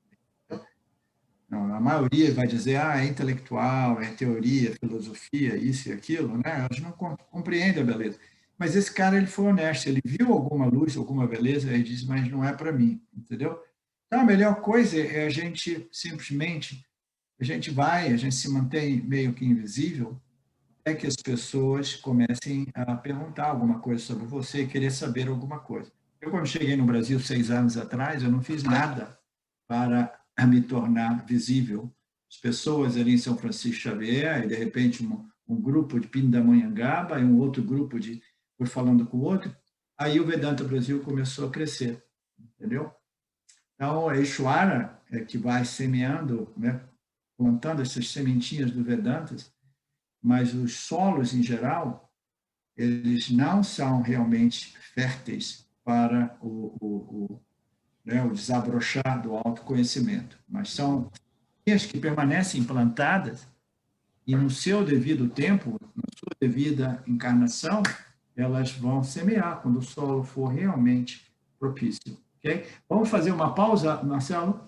Speaker 1: Não, a maioria vai dizer, é intelectual, é teoria, filosofia, isso e aquilo, né? Elas não compreendem a beleza. Mas esse cara, ele foi honesto, ele viu alguma luz, alguma beleza, e disse, mas não é para mim, entendeu? Então, a melhor coisa é a gente simplesmente, a gente se mantém meio que invisível, até que as pessoas comecem a perguntar alguma coisa sobre você, querer saber alguma coisa. Eu, quando cheguei no Brasil 6 anos atrás, eu não fiz nada para me tornar visível. As pessoas ali em São Francisco Xavier, e de repente um grupo de Pindamonhangaba, e um outro grupo foi falando com o outro, aí o Vedanta Brasil começou a crescer, entendeu? Então, a Ishwara é que vai semeando, né, plantando essas sementinhas do Vedantas, mas os solos, em geral, eles não são realmente férteis para o desabrochar do autoconhecimento, mas são as que permanecem plantadas e, no seu devido tempo, na sua devida encarnação, elas vão semear quando o solo for realmente propício. Okay? Vamos fazer uma pausa, Marcelo?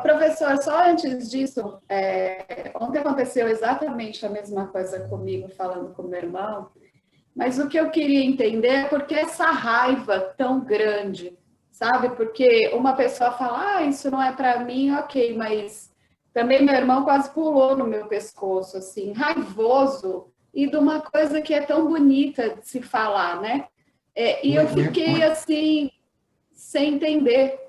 Speaker 6: Professor, só antes disso, ontem aconteceu exatamente a mesma coisa comigo, falando com meu irmão, mas o que eu queria entender é por que essa raiva tão grande, sabe? Porque uma pessoa fala, isso não é para mim, ok, mas também meu irmão quase pulou no meu pescoço, assim, raivoso, e de uma coisa que é tão bonita de se falar, né? E eu fiquei assim, sem entender.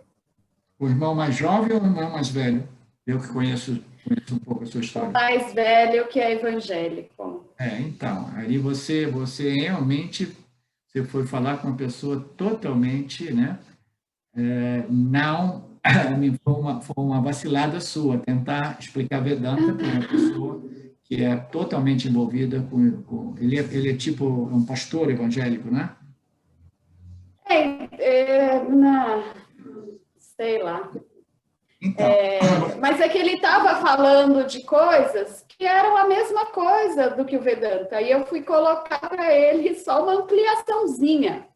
Speaker 1: O irmão mais jovem ou o irmão mais velho? Eu que conheço um pouco a sua história.
Speaker 6: O mais velho que é evangélico.
Speaker 1: Então, aí você realmente, você foi falar com uma pessoa totalmente, né? Não, foi uma vacilada sua, tentar explicar Vedanta para uma pessoa que é totalmente envolvida com ele é tipo um pastor evangélico, né?
Speaker 6: Sei lá.
Speaker 1: Então,
Speaker 6: mas é que ele estava falando de coisas que eram a mesma coisa do que o Vedanta. E eu fui colocar para ele só uma ampliaçãozinha.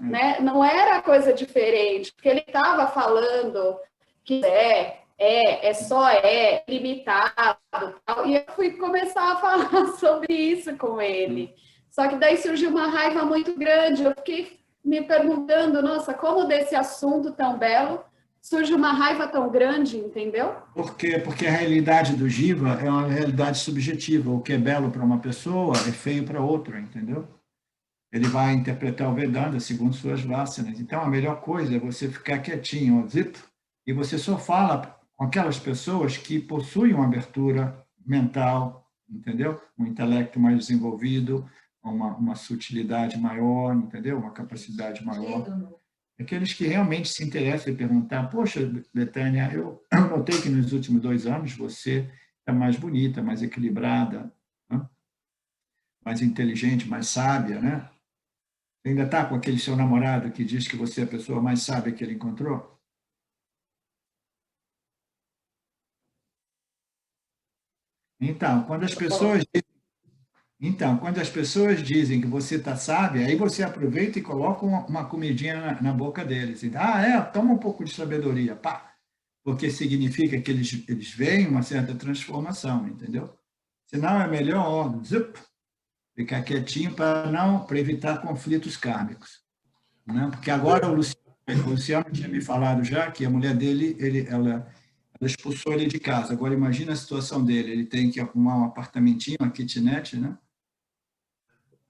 Speaker 6: né? Não era coisa diferente, porque ele estava falando que limitado, tal, e eu fui começar a falar sobre isso com ele. Só que daí surgiu uma raiva muito grande, eu fiquei me perguntando, nossa, como desse assunto tão belo surge uma raiva tão grande, entendeu?
Speaker 1: Porque a realidade do Jiva é uma realidade subjetiva. O que é belo para uma pessoa é feio para outra, entendeu? Ele vai interpretar o Vedanta segundo suas vasanas. Então, a melhor coisa é você ficar quietinho, zip, e você só fala com aquelas pessoas que possuem uma abertura mental, entendeu? Um intelecto mais desenvolvido, uma sutilidade maior, entendeu? Uma capacidade maior. Aqueles que realmente se interessam em perguntar, poxa, Betânia, eu notei que nos últimos 2 anos você está mais bonita, mais equilibrada, né? Mais inteligente, mais sábia, né? Você ainda está com aquele seu namorado que diz que você é a pessoa mais sábia que ele encontrou? Então, quando as pessoas dizem que você está sábia, aí você aproveita e coloca uma comidinha na boca deles. Toma um pouco de sabedoria, pá. Porque significa que eles veem uma certa transformação, entendeu? Senão é melhor ficar quietinho para evitar conflitos kármicos, né? Porque agora o Luciano tinha me falado já que a mulher dele, ela expulsou ele de casa. Agora imagina a situação dele, ele tem que arrumar um apartamentinho, uma kitnet, né?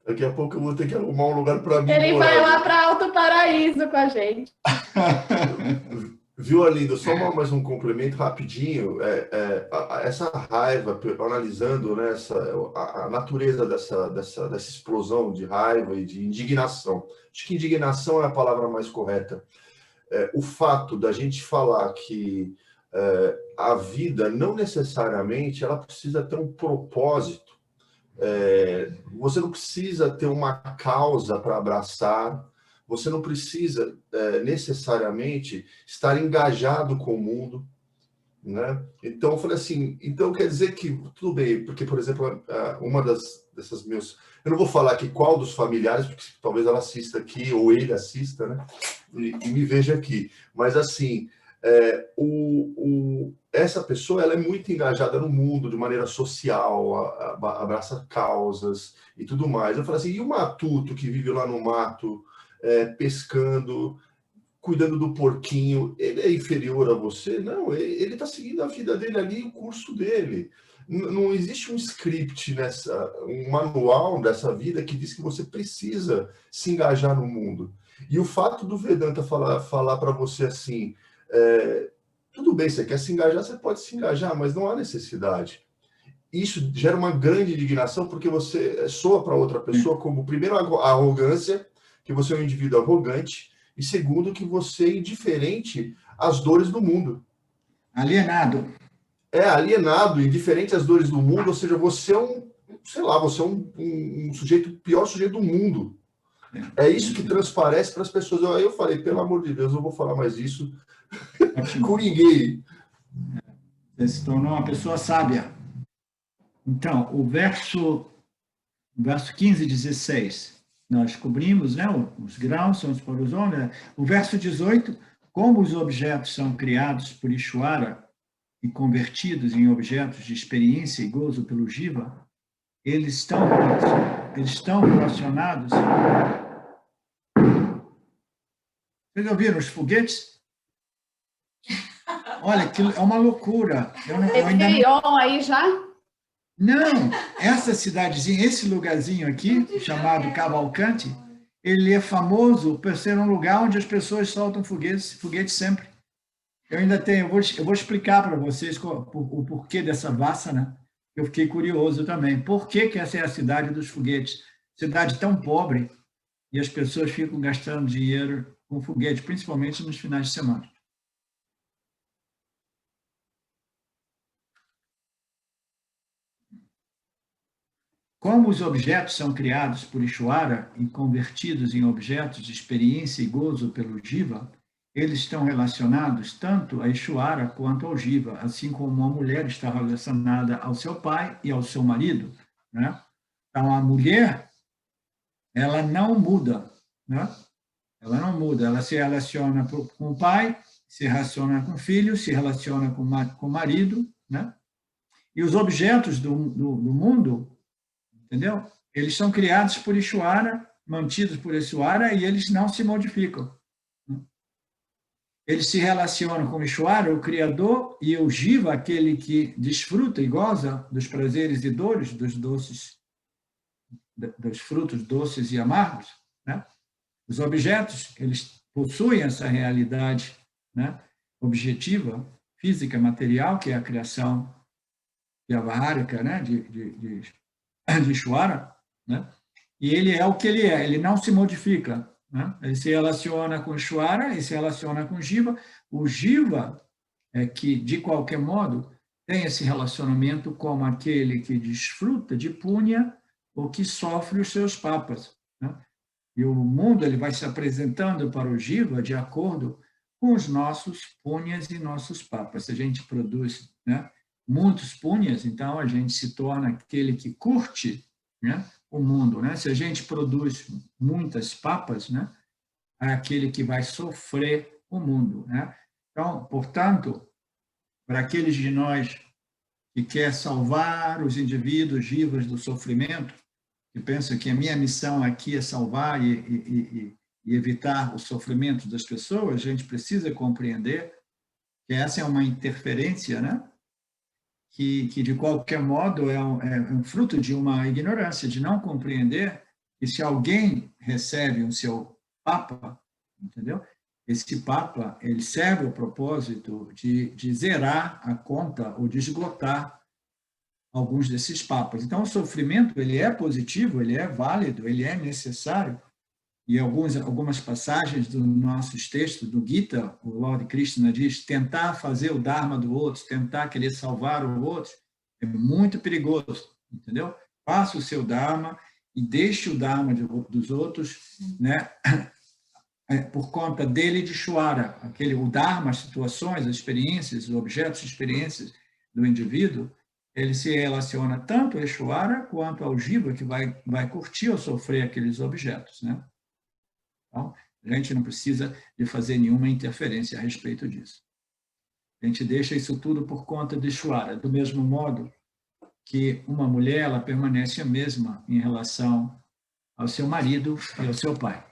Speaker 5: Daqui a pouco eu vou ter que arrumar um lugar para mim.
Speaker 6: Ele vai lá para Alto Paraíso com a gente.
Speaker 5: Viu, Arlindo? Só mais um complemento rapidinho. Essa raiva, analisando, né, a natureza dessa explosão de raiva e de indignação. Acho que indignação é a palavra mais correta. O fato da gente falar que a vida não necessariamente ela precisa ter um propósito. Você não precisa ter uma causa para abraçar. Você não precisa necessariamente estar engajado com o mundo, né? Então eu falei assim, então quer dizer que tudo bem, porque por exemplo uma dessas meus, eu não vou falar aqui qual dos familiares, porque talvez ela assista aqui ou ele assista, né? E me veja aqui, mas assim essa pessoa ela é muito engajada no mundo de maneira social, abraça causas e tudo mais. Eu falei assim, e o matuto que vive lá no mato pescando, cuidando do porquinho, ele é inferior a você? Não, ele está seguindo a vida dele ali, o curso dele. Não existe um script, um manual dessa vida que diz que você precisa se engajar no mundo. E o fato do Vedanta falar para você assim, tudo bem, você quer se engajar, você pode se engajar, mas não há necessidade. Isso gera uma grande indignação, porque você soa para outra pessoa como, primeiro, a arrogância, que você é um indivíduo arrogante, e segundo, que você é indiferente às dores do mundo.
Speaker 1: Alienado.
Speaker 5: Alienado, indiferente às dores do mundo, ou seja, você é você é um sujeito, o pior sujeito do mundo. É isso que transparece para as pessoas. Aí eu falei, pelo amor de Deus, eu não vou falar mais isso com ninguém.
Speaker 1: Você se tornou uma pessoa sábia. Então, o verso 15 e 16... nós cobrimos, né, os graus são para os homens. O verso 18, como os objetos são criados por Ishvara e convertidos em objetos de experiência e gozo pelo Jiva, eles estão relacionados. Vocês ouviram os foguetes? Olha, que é uma loucura. Eu ainda
Speaker 6: não... aí já?
Speaker 1: Não, essa cidadezinha, esse lugarzinho aqui, chamado Cavalcante, ele é famoso por ser um lugar onde as pessoas soltam foguetes sempre. Eu ainda tenho, eu vou explicar para vocês o porquê dessa vassana. Eu fiquei curioso também. Por que essa é a cidade dos foguetes? Cidade tão pobre e as pessoas ficam gastando dinheiro com foguete, principalmente nos finais de semana. Como os objetos são criados por Ishvara e convertidos em objetos de experiência e gozo pelo Jiva, eles estão relacionados tanto a Ishvara quanto ao Jiva, assim como uma mulher está relacionada ao seu pai e ao seu marido, né? Então, a mulher, ela não muda, né? Ela não muda, ela se relaciona com o pai, se relaciona com o filho, se relaciona com o marido, né? E os objetos do mundo, entendeu? Eles são criados por Ishvara, mantidos por Ishvara, e eles não se modificam. Eles se relacionam com Ishvara, o Criador, e o Jiva, aquele que desfruta e goza dos prazeres e dores, dos doces, dos frutos doces e amargos, né? Os objetos, eles possuem essa realidade, né, objetiva, física, material, que é a criação vyavahárika, né, de Ishvara, né? E ele é o que ele é, ele não se modifica, né? Ele se relaciona com Ishvara e se relaciona com Jiva. O Jiva é que, de qualquer modo, tem esse relacionamento como aquele que desfruta de punya ou que sofre os seus papas, né? E o mundo ele vai se apresentando para o Jiva de acordo com os nossos punyas e nossos papas. Se a gente produz, né, muitos punyas, então a gente se torna aquele que curte, né, o mundo, né? Se a gente produz muitas papas, né, é aquele que vai sofrer o mundo, né? Então, portanto, para aqueles de nós que quer salvar os indivíduos Jivas do sofrimento, que pensa que a minha missão aqui é salvar e evitar o sofrimento das pessoas, a gente precisa compreender que essa é uma interferência, né? Que de qualquer modo é um fruto de uma ignorância, de não compreender que se alguém recebe o seu Papa, entendeu? Esse Papa, ele serve o propósito de zerar a conta ou de esgotar alguns desses papas. Então, o sofrimento, ele é positivo, ele é válido, ele é necessário. E algumas passagens dos nossos textos, do Gita, o Lord Krishna diz, tentar fazer o Dharma do outro, tentar querer salvar o outro, é muito perigoso, entendeu? Faça o seu Dharma e deixe o Dharma dos outros, né, por conta dele de Ishvara. O Dharma, as situações, as experiências, os objetos de experiências do indivíduo, ele se relaciona tanto a Ishvara quanto ao Jiva, que vai curtir ou sofrer aqueles objetos, né? Então, a gente não precisa de fazer nenhuma interferência a respeito disso. A gente deixa isso tudo por conta de Ishvara, do mesmo modo que uma mulher ela permanece a mesma em relação ao seu marido e ao seu pai.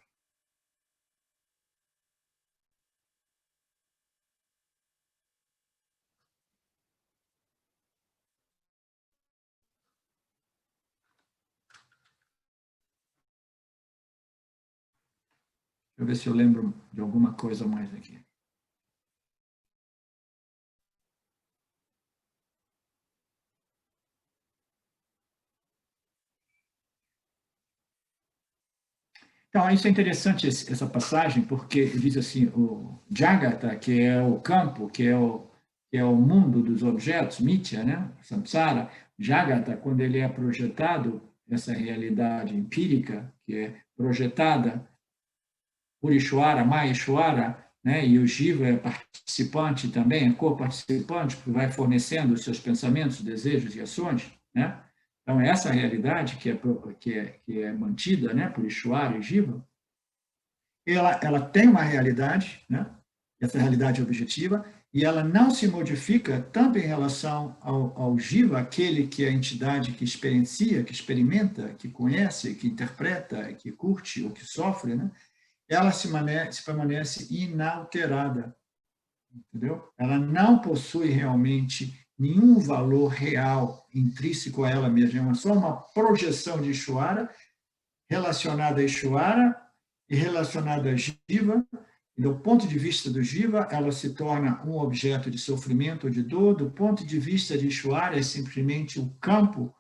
Speaker 1: Deixa eu ver se eu lembro de alguma coisa mais aqui. Então, isso é interessante, essa passagem, porque diz assim, o Jagata, que é o campo, que é o mundo dos objetos, Mithya, né? Samsara, Jagata, quando ele é projetado, essa realidade empírica, que é projetada por Ishvara, Maya Ishvara, né? E o Jiva é participante também, é co-participante, que vai fornecendo os seus pensamentos, desejos e ações, né? Então, essa realidade que é mantida, né, por Ishvara e Jiva, ela tem uma realidade, né, essa realidade objetiva, e ela não se modifica tanto em relação ao Jiva, aquele que é a entidade que experiencia, que experimenta, que conhece, que interpreta, que curte ou que sofre, né? Ela se permanece inalterada, entendeu? Ela não possui realmente nenhum valor real intrínseco a ela mesma, é só uma projeção de Ishvara relacionada a Ishvara e relacionada a Jiva. E do ponto de vista do Jiva, ela se torna um objeto de sofrimento ou de dor. Do ponto de vista de Ishvara, é simplesmente o campo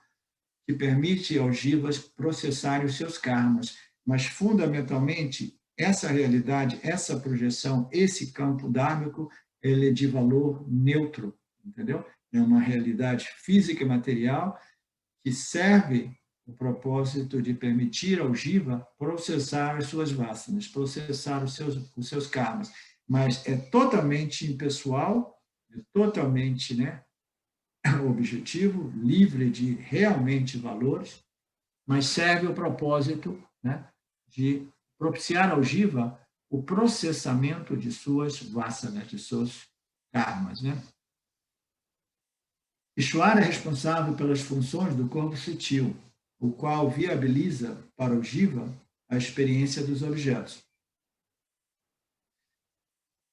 Speaker 1: que permite aos Jivas processarem os seus karmas. Mas, fundamentalmente, essa realidade, essa projeção, esse campo dármico, ele é de valor neutro, entendeu? É uma realidade física e material que serve o propósito de permitir ao Jiva processar as suas vasanas, processar os seus karmas. Mas é totalmente impessoal, é totalmente, né, objetivo, livre de realmente valores, mas serve o propósito, né, de propiciar ao Jiva o processamento de suas vasanas, de seus karmas, né? Ishvara é responsável pelas funções do corpo sutil, o qual viabiliza para o Jiva a experiência dos objetos.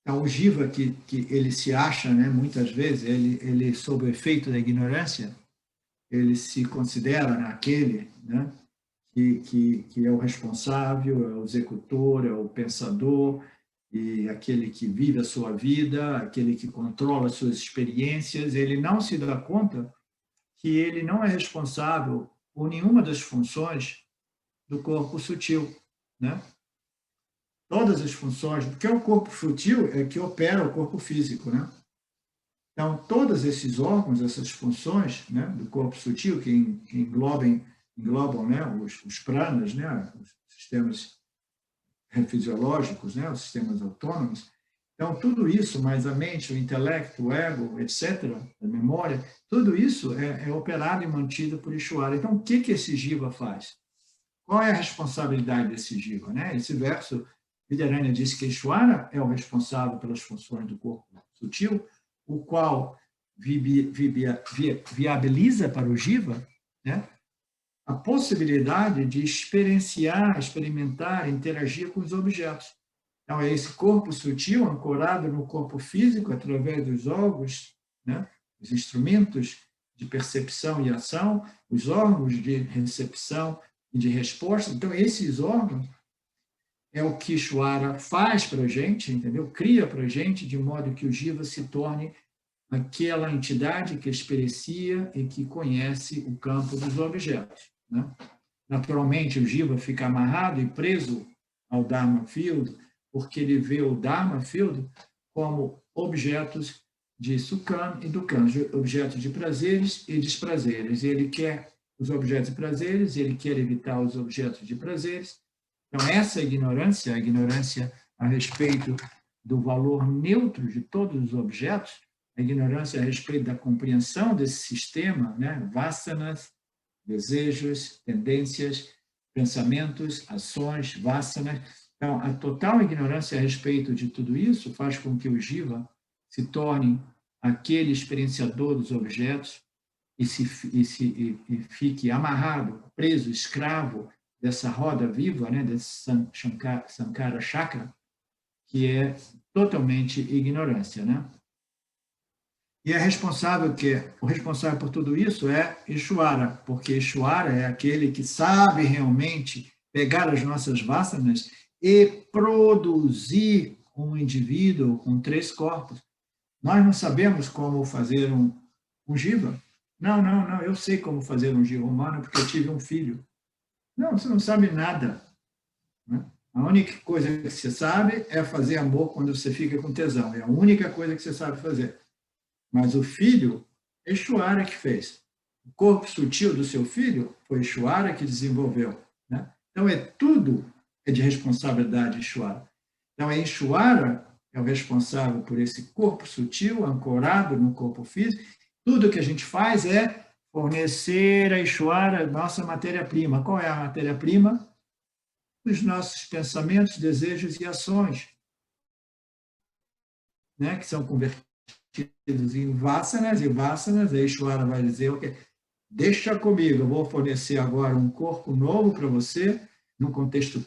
Speaker 1: Então, o Jiva, que ele se acha, né, muitas vezes, ele, sob o efeito da ignorância, ele se considera, né, aquele, né, que é o responsável, é o executor, é o pensador, e aquele que vive a sua vida, aquele que controla as suas experiências. Ele não se dá conta que ele não é responsável por nenhuma das funções do corpo sutil, né? Todas as funções, porque o corpo sutil é que opera o corpo físico, né? Então, todos esses órgãos, essas funções, né, do corpo sutil, que englobam, né, os pranas, né, os sistemas fisiológicos, né, os sistemas autônomos. Então, tudo isso, mais a mente, o intelecto, o ego, etc., a memória, tudo isso é operado e mantido por Ishvara. Então, o que esse Jiva faz? Qual é a responsabilidade desse Jiva, né? Esse verso, Vidyaranya diz que Ishvara é o responsável pelas funções do corpo sutil, o qual viabiliza para o Jiva, né, a possibilidade de experimentar, interagir com os objetos. Então, é esse corpo sutil ancorado no corpo físico através dos órgãos, né, os instrumentos de percepção e ação, os órgãos de recepção e de resposta. Então, esses órgãos é o que Ishvara faz para a gente, entendeu? Cria para a gente, de modo que o Jiva se torne aquela entidade que experiencia e que conhece o campo dos objetos, né? Naturalmente, o Jiva fica amarrado e preso ao Dharma Field, porque ele vê o Dharma Field como objetos de Sukham e Dukkam, objetos de prazeres e desprazeres. Ele quer os objetos de prazeres, ele quer evitar os objetos de prazeres. Então, essa ignorância, a ignorância a respeito do valor neutro de todos os objetos, a ignorância a respeito da compreensão desse sistema, né? Vasanas, desejos, tendências, pensamentos, ações, vasanas. Então, a total ignorância a respeito de tudo isso faz com que o Jiva se torne aquele experienciador dos objetos e fique amarrado, preso, escravo dessa roda viva, né, desse Sankara Chakra, que é totalmente ignorância, né? E o responsável por tudo isso é Ishvara, porque Ishvara é aquele que sabe realmente pegar as nossas vasanas e produzir um indivíduo com 3 corpos. Nós não sabemos como fazer um Jiva. Não, eu sei como fazer um Jiva humano porque eu tive um filho. Não, você não sabe nada, né? A única coisa que você sabe é fazer amor quando você fica com tesão. É a única coisa que você sabe fazer. Mas o filho, é Ishvara que fez. O corpo sutil do seu filho foi Ishvara que desenvolveu, né? Então, tudo é de responsabilidade de Ishvara. Então, Ishvara é o responsável por esse corpo sutil, ancorado no corpo físico. Tudo que a gente faz é fornecer a Ishvara nossa matéria-prima. Qual é a matéria-prima? Os nossos pensamentos, desejos e ações, né? Que são convertidos em vasanas, a Ishvara vai dizer, ok, deixa comigo, eu vou fornecer agora um corpo novo para você, num contexto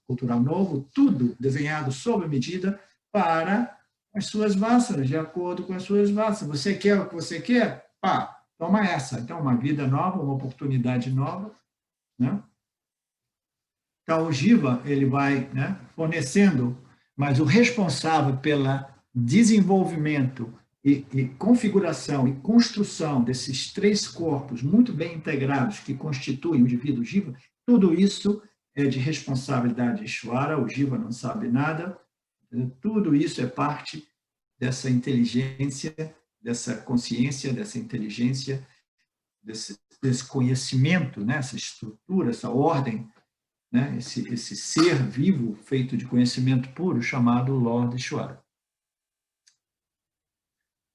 Speaker 1: cultural novo, tudo desenhado sob medida para as suas vasanas, de acordo com as suas vasanas. Você quer o que você quer? Pá, toma essa. Então, uma vida nova, uma oportunidade nova, né? Então, o Jiva, ele vai, né, fornecendo, mas o responsável pelo desenvolvimento e configuração e construção desses 3 corpos muito bem integrados que constituem o indivíduo Jiva, tudo isso é de responsabilidade de Ishvara, o Jiva não sabe nada, tudo isso é parte dessa inteligência, dessa consciência, dessa inteligência, desse conhecimento, né? Essa estrutura, essa ordem, né? Esse ser vivo feito de conhecimento puro chamado Lord Ishvara.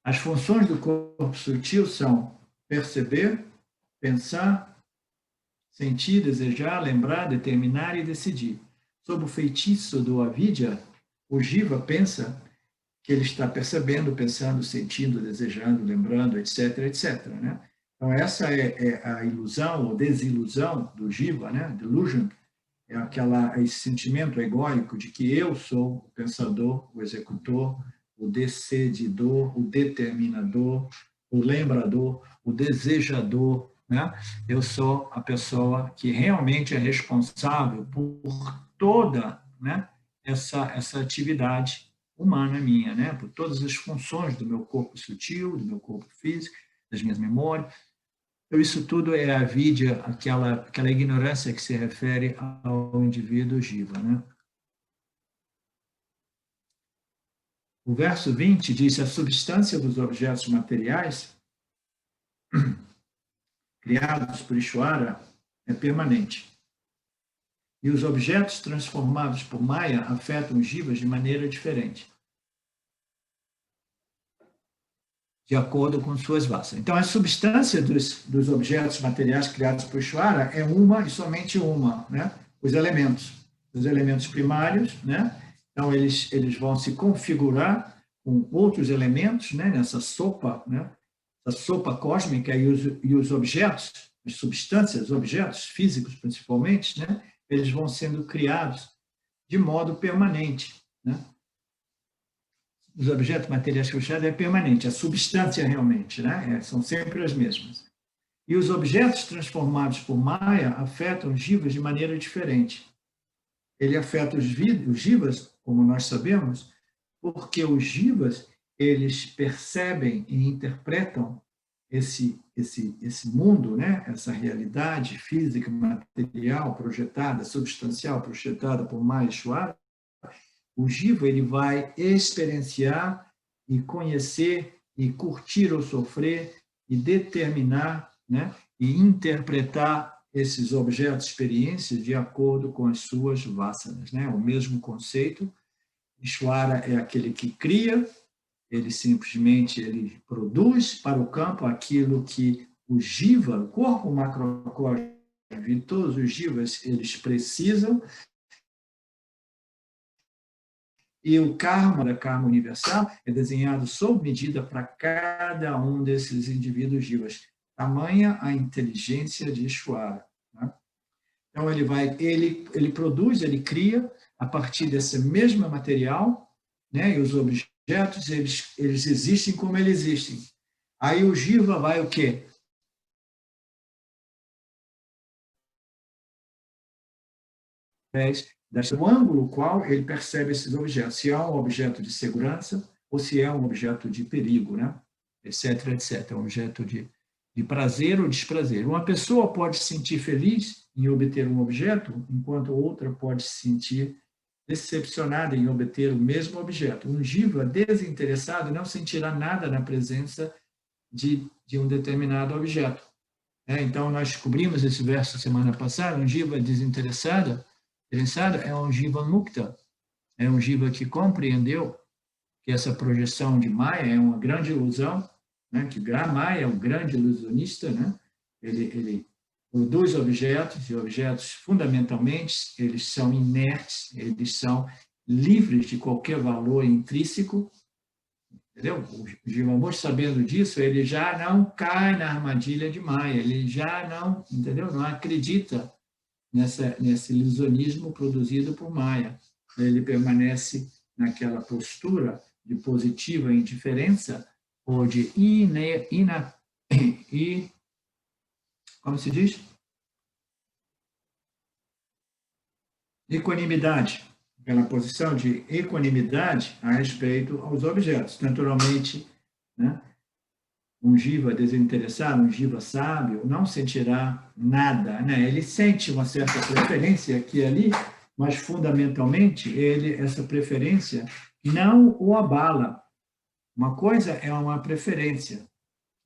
Speaker 1: As funções do corpo sutil são perceber, pensar, sentir, desejar, lembrar, determinar e decidir. Sob o feitiço do avidya, O jiva pensa que ele está percebendo, pensando, sentindo, desejando, lembrando, etc., etc., né? Então, essa é a ilusão ou desilusão do jiva, né? Delusion, esse sentimento egóico de que eu sou o pensador, o executor, o decididor, o determinador, o lembrador, o desejador, né? Eu sou a pessoa que realmente é responsável por toda, né, essa atividade humana minha, né? Por todas as funções do meu corpo sutil, do meu corpo físico, das minhas memórias. Então, isso tudo é a vidya, aquela ignorância que se refere ao indivíduo jiva, né? O verso 20 diz: a substância dos objetos materiais criados por Ishvara é permanente. E os objetos transformados por Maya afetam os jivas de maneira diferente, de acordo com suas vassas. Então, a substância dos objetos materiais criados por Ishvara é uma e somente uma, né? Os elementos primários, né? Então, eles vão se configurar com outros elementos, né? Nessa sopa, né? Essa sopa cósmica e os objetos, as substâncias, os objetos físicos principalmente, né? Eles vão sendo criados de modo permanente, né? Os objetos materiais fechados é permanente, a substância realmente, né? São sempre as mesmas. E os objetos transformados por Maya afetam os jivas de maneira diferente. Ele afeta os jivas, como nós sabemos, porque os jivas, eles percebem e interpretam esse mundo, né? Essa realidade física, material, projetada, substancial, projetada por Maya Ishvara. O jiva, ele vai experienciar e conhecer e curtir ou sofrer e determinar, né? E interpretar esses objetos, experiências, de acordo com as suas vassanas, né? O mesmo conceito. Ishvara é aquele que cria, ele simplesmente produz para o campo aquilo que o jiva, o corpo macrocósmico, e todos os jivas, eles precisam. E o karma, da karma universal, é desenhado sob medida para cada um desses indivíduos jivas. Tamanha a inteligência de Ishvara. Né? Então, ele produz, ele cria, a partir desse mesmo material, né? E os objetos, eles existem como eles existem. Aí o jiva vai o quê? Do ângulo qual ele percebe esses objetos, se é um objeto de segurança ou se é um objeto de perigo, né? Etc, etc. É um objeto de prazer ou desprazer. Uma pessoa pode se sentir feliz em obter um objeto, enquanto outra pode se sentir decepcionada em obter o mesmo objeto. Um jiva desinteressado não sentirá nada na presença de um determinado objeto. Então, nós descobrimos esse verso semana passada. Um jiva desinteressado é um jiva mukta, é um jiva que compreendeu que essa projeção de Maya é uma grande ilusão, né? Que Maya é um grande ilusionista, né? Ele produz objetos, e objetos, fundamentalmente, eles são inertes, eles são livres de qualquer valor intrínseco, entendeu? O Jiva, sabendo disso, ele já não cai na armadilha de Maya, ele já não, entendeu? Não acredita nesse ilusionismo produzido por Maya. Ele permanece naquela postura de positiva indiferença ou de como se diz? Equanimidade. Aquela posição de equanimidade a respeito aos objetos. Naturalmente, né? Um jiva desinteressado, um jiva sábio, não sentirá nada, né? Ele sente uma certa preferência aqui e ali, mas fundamentalmente essa preferência não o abala. Uma coisa é uma preferência,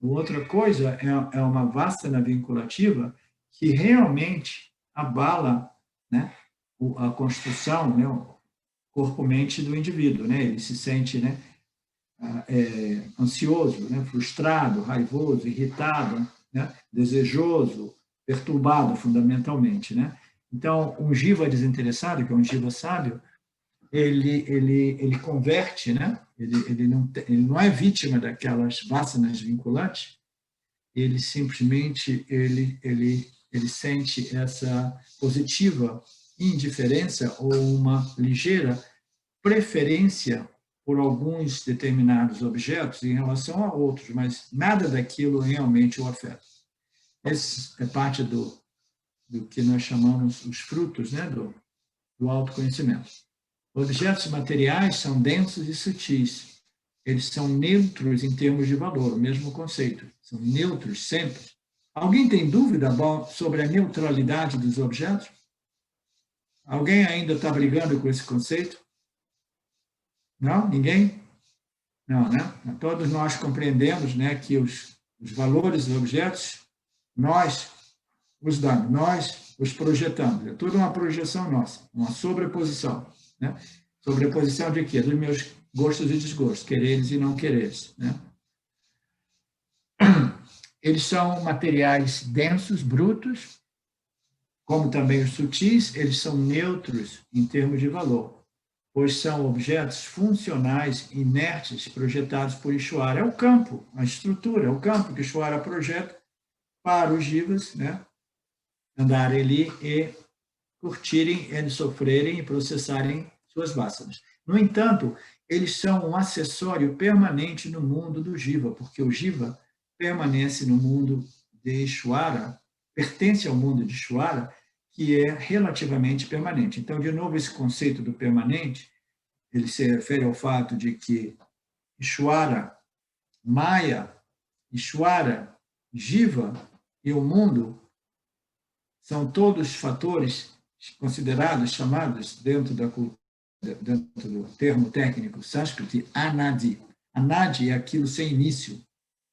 Speaker 1: outra coisa é uma vasana vinculativa que realmente abala, né, a construção, né, o corpo-mente do indivíduo, né? Ele se sente, né, ansioso, né, frustrado, raivoso, irritado, né, desejoso, perturbado fundamentalmente, né? Então, um jiva desinteressado, que é um jiva sábio, ele converte, né? Ele não é vítima daquelas vasanas vinculantes, ele simplesmente ele sente essa positiva indiferença ou uma ligeira preferência por alguns determinados objetos em relação a outros, mas nada daquilo realmente o afeta. Esse é parte do que nós chamamos os frutos, né, do autoconhecimento. Objetos materiais são densos e sutis. Eles são neutros em termos de valor, o mesmo conceito. São neutros sempre. Alguém tem dúvida sobre a neutralidade dos objetos? Alguém ainda está brigando com esse conceito? Não? Ninguém? Não, né? Todos nós compreendemos, né, que os valores dos objetos, nós os damos, nós os projetamos. É tudo uma projeção nossa, uma sobreposição. Né? Sobreposição de quê? Dos meus gostos e desgostos, quereres e não quereres. Né? Eles são materiais densos, brutos, como também os sutis, eles são neutros em termos de valor, pois são objetos funcionais, inertes, projetados por Ishvara. É o campo, a estrutura, é o campo que Ishvara projeta para os jivas, né, andarem ali e curtirem, eles sofrerem e processarem suas vasanas. No entanto, eles são um acessório permanente no mundo do jiva, porque o jiva permanece no mundo de Ishvara, pertence ao mundo de Ishvara, que é relativamente permanente. Então, de novo, esse conceito do permanente, ele se refere ao fato de que Ishvara, Maya, Ishvara, Jiva e o mundo são todos fatores considerados, chamados, dentro do termo técnico sânscrito, anadi. Anadi é aquilo sem início.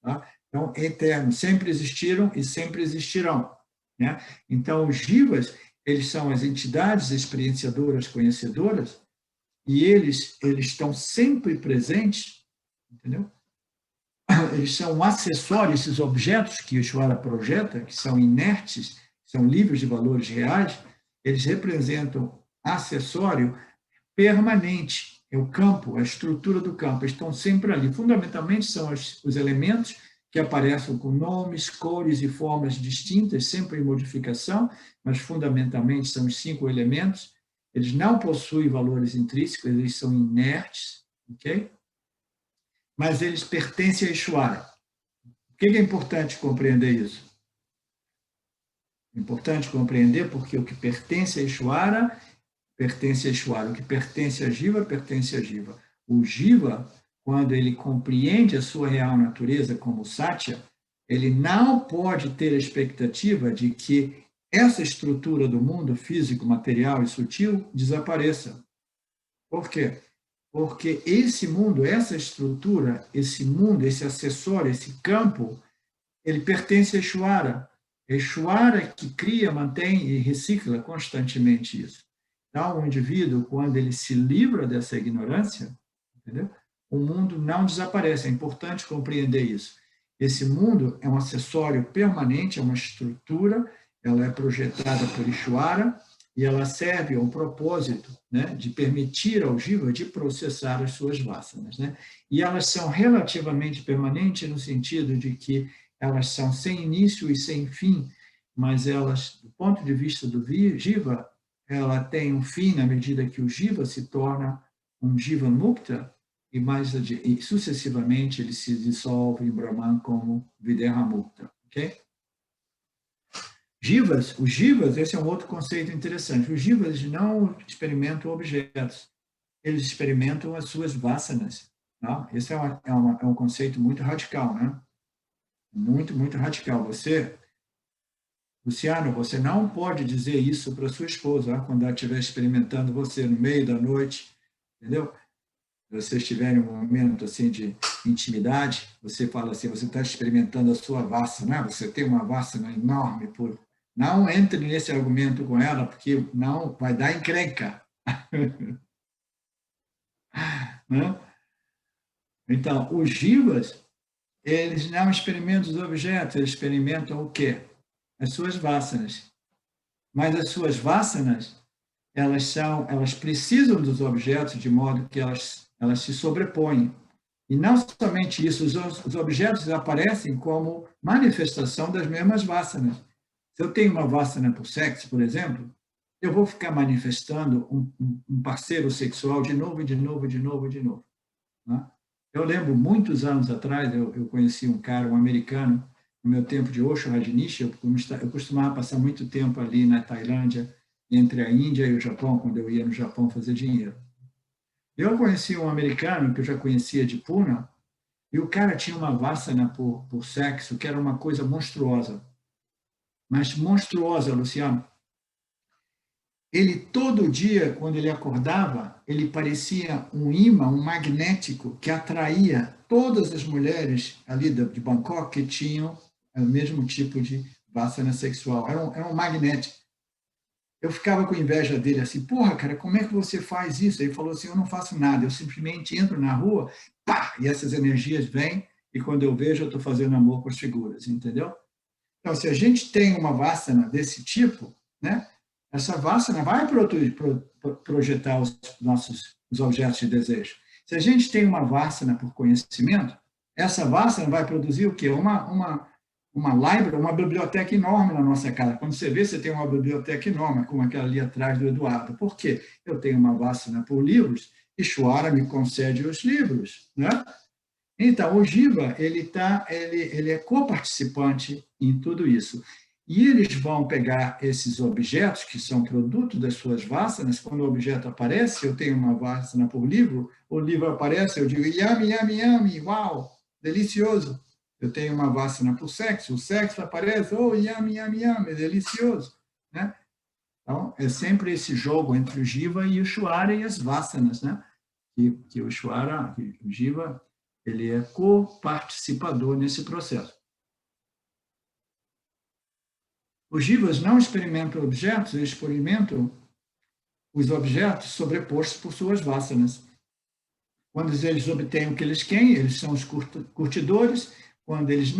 Speaker 1: Tá? Então, eterno, sempre existiram e sempre existirão. Né? Então, os jivas, eles são as entidades experienciadoras, conhecedoras, e eles estão sempre presentes, entendeu? Eles são um acessório, esses objetos que o Ishvara projeta, que são inertes, são livres de valores reais, eles representam acessório permanente. É o campo, a estrutura do campo, eles estão sempre ali. Fundamentalmente, são os elementos que aparecem com nomes, cores e formas distintas, sempre em modificação, mas fundamentalmente são os 5 elementos. Eles não possuem valores intrínsecos, eles são inertes, ok? Mas eles pertencem a Ishvara. Por que é importante compreender isso? É importante compreender porque o que pertence a Ishvara, pertence a Ishvara. O que pertence a Jiva, pertence a Jiva. O Jiva, quando ele compreende a sua real natureza como Satya, ele não pode ter a expectativa de que essa estrutura do mundo físico, material e sutil desapareça. Por quê? Porque esse mundo, essa estrutura, esse mundo, esse acessório, esse campo, ele pertence a Ishvara. É Ishvara que cria, mantém e recicla constantemente isso. Então, o indivíduo, quando ele se livra dessa ignorância, entendeu? O mundo não desaparece. É importante compreender isso. Esse mundo é um acessório permanente, é uma estrutura, ela é projetada por Ishvara e ela serve ao propósito, né, de permitir ao jiva de processar as suas vasanas. Né? E elas são relativamente permanentes no sentido de que elas são sem início e sem fim, mas elas, do ponto de vista do jiva, ela tem um fim na medida que o jiva se torna um jiva mukta e sucessivamente ele se dissolve em Brahman como Videha Mukta. Ok? Os jivas, esse é um outro conceito interessante. Os jivas não experimentam objetos, eles experimentam as suas vasanas. Não? Esse é um conceito muito radical, né? Muito, muito radical. Você, Luciano, você não pode dizer isso para sua esposa quando ela estiver experimentando você no meio da noite, entendeu? Se vocês tiverem um momento assim de intimidade, você fala assim, você está experimentando a sua vasana, você tem uma vasana enorme. Não entre nesse argumento com ela, porque não vai dar encrenca. Né? Então, os jivas, eles não experimentam os objetos, eles experimentam o quê? As suas vasanas. Mas as suas vasanas, elas precisam dos objetos de modo que elas se sobrepõem. E não somente isso, os objetos aparecem como manifestação das mesmas vasanas. Se eu tenho uma vasana por sexo, por exemplo, eu vou ficar manifestando um parceiro sexual de novo, de novo, de novo, de novo. Né? Eu lembro, muitos anos atrás, eu conheci um cara, um americano, no meu tempo de Osho Rajneesh, eu costumava passar muito tempo ali na Tailândia, entre a Índia e o Japão, quando eu ia no Japão fazer dinheiro. Eu conheci um americano que eu já conhecia de Pune, e o cara tinha uma vasana por sexo, que era uma coisa monstruosa. Mas monstruosa, Luciano. Ele, todo dia, quando ele acordava, ele parecia um imã, um magnético, que atraía todas as mulheres ali de Bangkok que tinham o mesmo tipo de vasana sexual. Era um magnético. Eu ficava com inveja dele, assim, porra, cara, como é que você faz isso? Ele falou assim, eu não faço nada, eu simplesmente entro na rua, pá, e essas energias vêm, e quando eu vejo, eu estou fazendo amor com as figuras, entendeu? Então, se a gente tem uma vasana desse tipo, né, essa vasana vai projetar os objetos de desejo. Se a gente tem uma vasana por conhecimento, essa vasana vai produzir o quê? Uma library, uma biblioteca enorme na nossa casa. Quando você vê, você tem uma biblioteca enorme, como aquela ali atrás do Eduardo. Por quê? Eu tenho uma vasana por livros, e Ishvara me concede os livros, né? Então, o Jiva, ele é coparticipante em tudo isso. E eles vão pegar esses objetos, que são produto das suas vasanas. Quando o objeto aparece, eu tenho uma vasana por livro, o livro aparece, eu digo, yummy, yummy, yummy, uau, delicioso. Eu tenho uma vasana por sexo, o sexo aparece, oh, yummy, yummy, yummy, delicioso. Né? Então, é sempre esse jogo entre o Jiva e o Ishvara e as vasanas, né? Que o Ishvara, o Jiva, ele é coparticipador nesse processo. Os Jivas não experimentam objetos, eles experimentam os objetos sobrepostos por suas vasanas. Quando eles obtêm o que eles querem, eles são os curtidores. Quando eles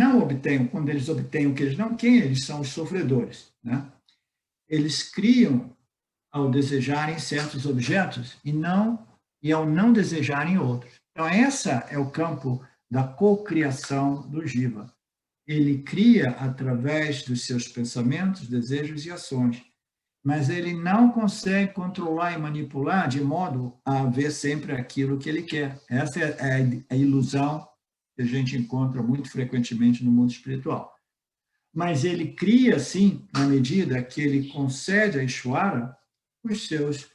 Speaker 1: obtêm o que eles não querem, eles são os sofredores. Né? Eles criam ao desejarem certos objetos e ao não desejarem outros. Então, essa é o campo da cocriação do Jiva. Ele cria através dos seus pensamentos, desejos e ações, mas ele não consegue controlar e manipular de modo a ver sempre aquilo que ele quer. Essa é a ilusão que a gente encontra muito frequentemente no mundo espiritual. Mas ele cria, sim, na medida que ele concede a Ishvara os seus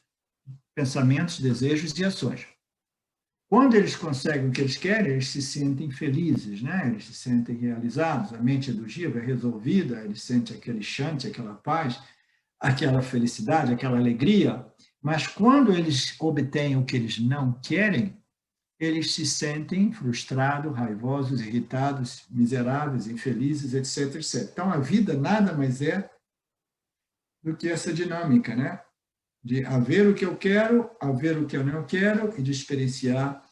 Speaker 1: pensamentos, desejos e ações. Quando eles conseguem o que eles querem, eles se sentem felizes, né? Eles se sentem realizados, a mente do Jiva é resolvida, eles sentem aquele shanti, aquela paz, aquela felicidade, aquela alegria. Mas quando eles obtêm o que eles não querem, eles se sentem frustrados, raivosos, irritados, miseráveis, infelizes, etc, etc. Então, a vida nada mais é do que essa dinâmica, né? De haver o que eu quero, haver o que eu não quero e de experienciar,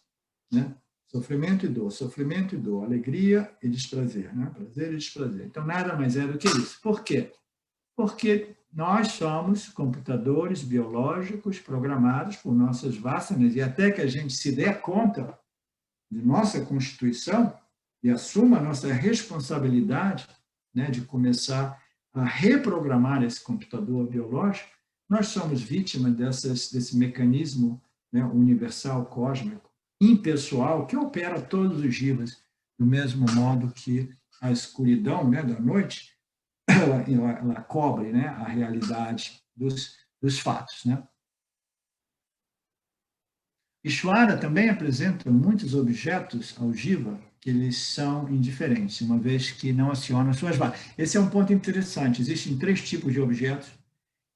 Speaker 1: né? Sofrimento e dor, alegria e desprazer, né? Prazer e desprazer. Então, nada mais é do que isso. Por quê? Porque nós somos computadores biológicos programados por nossas vasanas e até que a gente se dê conta de nossa constituição e assuma a nossa responsabilidade, né, de começar a reprogramar esse computador biológico, nós somos vítimas desse mecanismo, né, universal, cósmico, impessoal, que opera todos os jivas, do mesmo modo que a escuridão, né, da noite, ela cobre, né, a realidade dos fatos. Né? Ishvara também apresenta muitos objetos ao jiva que eles são indiferentes, uma vez que não acionam suas varas. Esse é um ponto interessante. Existem 3 tipos de objetos.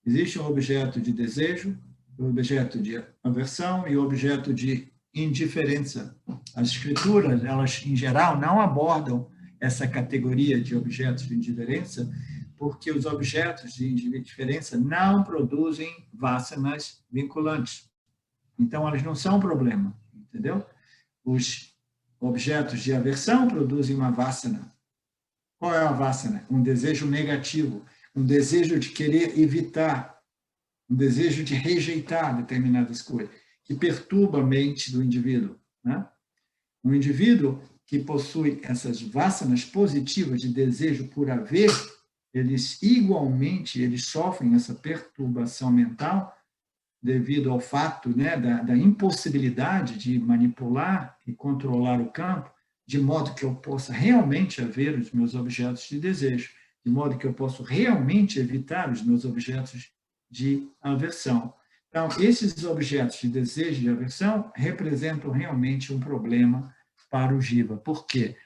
Speaker 1: Existe um objeto de desejo, um objeto de aversão e um objeto de indiferença. As escrituras, elas, em geral, não abordam essa categoria de objetos de indiferença, porque os objetos de indiferença não produzem vasanas vinculantes. Então, elas não são um problema, entendeu? Os objetos de aversão produzem uma vasana. Qual é a vasana? Um desejo negativo, um desejo de querer evitar um desejo de rejeitar determinadas coisas, que perturba a mente do indivíduo, né? Um indivíduo que possui essas vasanas positivas de desejo por haver, eles sofrem essa perturbação mental devido ao fato, né, da impossibilidade de manipular e controlar o campo, de modo que eu possa realmente haver os meus objetos de desejo, de modo que eu possa realmente evitar os meus objetos de aversão. Então, esses objetos de desejo e de aversão representam realmente um problema para o jiva. Por quê?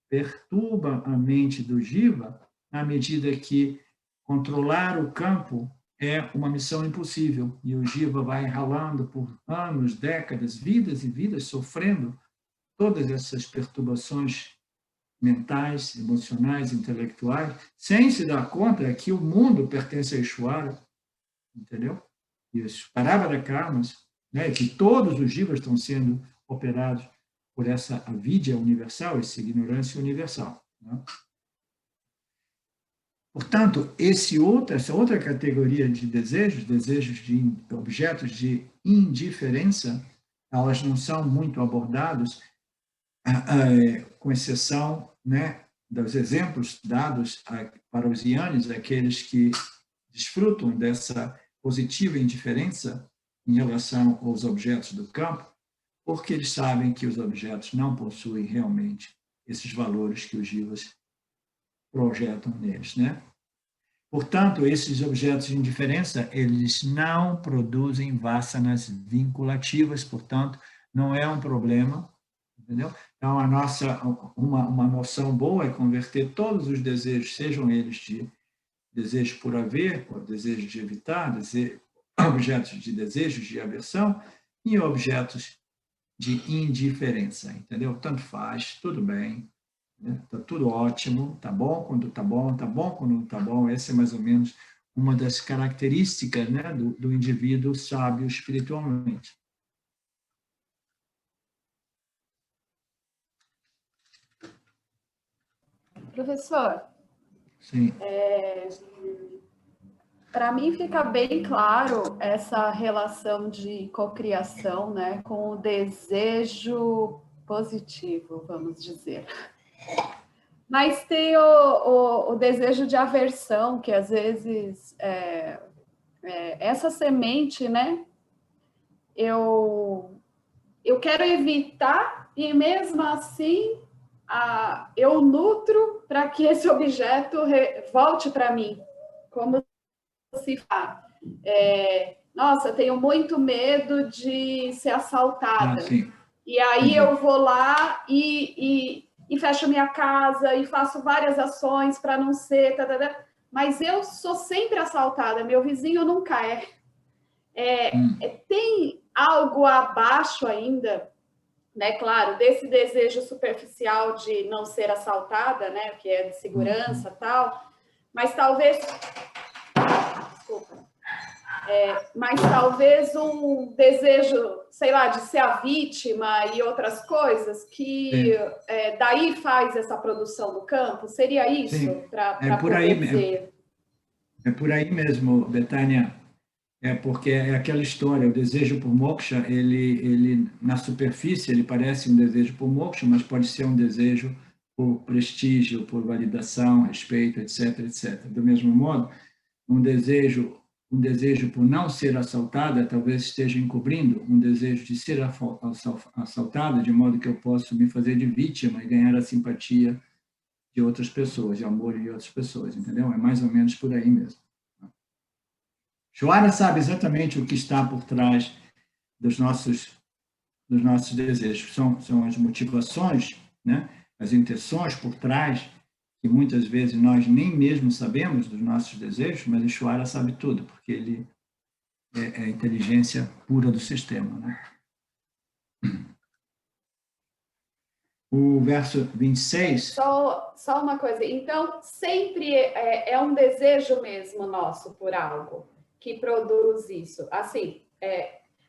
Speaker 1: Perturba a mente do jiva à medida que controlar o campo é uma missão impossível. E o jiva vai ralando por anos, décadas, vidas e vidas, sofrendo todas essas perturbações mentais, emocionais, intelectuais, sem se dar conta que o mundo pertence a Ishvara, entendeu? E os Parabara Karmas, né, que todos os jivas estão sendo operados por essa avidya universal, essa ignorância universal, né? Portanto, essa outra categoria de desejos de objetos de indiferença, elas não são muito abordados, com exceção, né, dos exemplos dados para os yanis, aqueles que desfrutam dessa positiva indiferença em relação aos objetos do campo, porque eles sabem que os objetos não possuem realmente esses valores que os jivas projetam neles, né? Portanto, esses objetos de indiferença, eles não produzem vasanas vinculativas, portanto, não é um problema, entendeu? Então, uma noção boa é converter todos os desejos, sejam eles de desejo por haver, ou desejo de evitar, objetos de desejos de aversão, em objetos de indiferença, entendeu? Tanto faz, tudo bem, né? Tá tudo ótimo, tá bom quando tá bom quando não tá bom. Essa é mais ou menos uma das características, né, do indivíduo sábio espiritualmente.
Speaker 6: Professor,
Speaker 1: Sim.
Speaker 6: Para mim fica bem claro essa relação de cocriação, né, com o desejo positivo, vamos dizer. Mas tem o desejo de aversão, que às vezes essa semente, né, eu quero evitar e mesmo assim eu nutro para que esse objeto volte para mim, como se fala. Nossa, eu tenho muito medo de ser assaltada. E aí eu vou lá e fecho minha casa e faço várias ações para não ser... Mas eu sou sempre assaltada, meu vizinho nunca é. Tem algo abaixo ainda, né? Claro, desse desejo superficial de não ser assaltada, né? Que é de segurança e tal. Mas talvez... Desculpa. Mas talvez um desejo, sei lá, de ser a vítima e outras coisas que daí faz essa produção no campo. Seria isso? Para poder dizer...
Speaker 1: É por aí mesmo, Betânia. Porque é aquela história, o desejo por moksha, ele na superfície, ele parece um desejo por moksha, mas pode ser um desejo por prestígio, por validação, respeito, etc, etc. Do mesmo modo, um desejo por não ser assaltada talvez esteja encobrindo um desejo de ser assaltada, de modo que eu possa me fazer de vítima e ganhar a simpatia de outras pessoas, de amor de outras pessoas, entendeu? É mais ou menos por aí mesmo. Joara sabe exatamente o que está por trás dos nossos desejos. São as motivações, né? As intenções por trás, que muitas vezes nós nem mesmo sabemos dos nossos desejos, mas o Joara sabe tudo, porque ele é a inteligência pura do sistema, né? O verso 26...
Speaker 6: Só uma coisa. Então, sempre é um desejo mesmo nosso por algo que produz isso. Assim,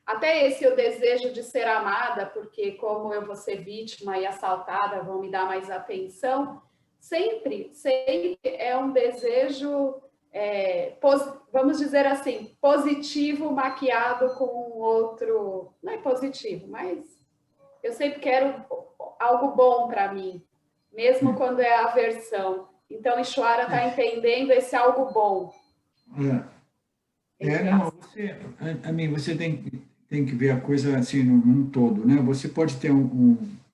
Speaker 6: até esse o desejo de ser amada, porque como eu vou ser vítima e assaltada, vão me dar mais atenção, sempre é um desejo vamos dizer assim, positivo maquiado com outro, não é positivo, mas eu sempre quero algo bom para mim, mesmo quando é aversão. Então, Ishwara está entendendo esse algo bom.
Speaker 1: Não, você tem que ver a coisa assim num todo, né? Você pode ter